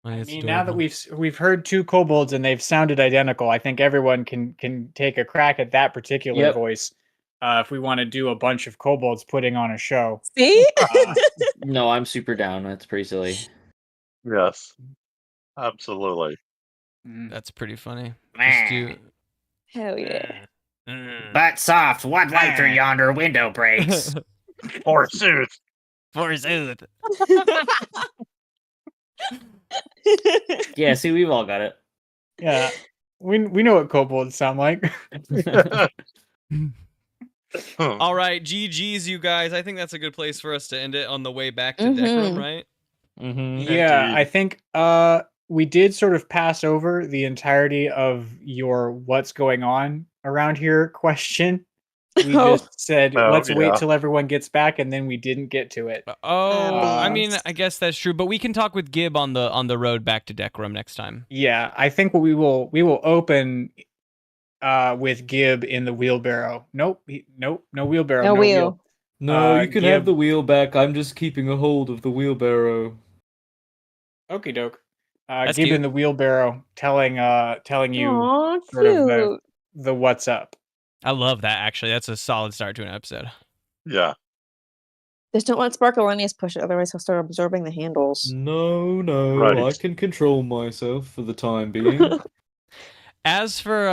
I mean, now that we've heard two kobolds and they've sounded identical, I think everyone can take a crack at that particular Yep. voice. If we want to do a bunch of kobolds putting on a show. see? No, I'm super down. That's pretty silly. Yes. Absolutely. That's pretty funny. Meh. Just do... Hell yeah. But soft, what light through yonder window breaks? Forsooth. Forsooth. Yeah, see, we've all got it. Yeah, we know what kobolds sound like. All right, GG's, you guys. I think that's a good place for us to end it on the way back to Deck Room, Mhm. right? Mm-hmm. Yeah, Indeed. I think we did sort of pass over the entirety of your what's going on around here question. We Oh. just said, Oh, let's wait yeah. till everyone gets back, and then we didn't get to it. Oh, I mean, beans. I guess that's true, but we can talk with Gib on the road back to Deck Room next time. Yeah, I think we will open with Gib in the wheelbarrow. Nope, no wheelbarrow, No wheel. No, you can have Gib- the wheel back. I'm just keeping a hold of the wheelbarrow. Okie doke. That's Gib cute. in the wheelbarrow telling you Aw, sort of cute. the what's up. I love that, actually. That's a solid start to an episode. Yeah. Just don't let Sparkalonius push it, otherwise he'll start absorbing the handles. No, Right. I can control myself for the time being. As for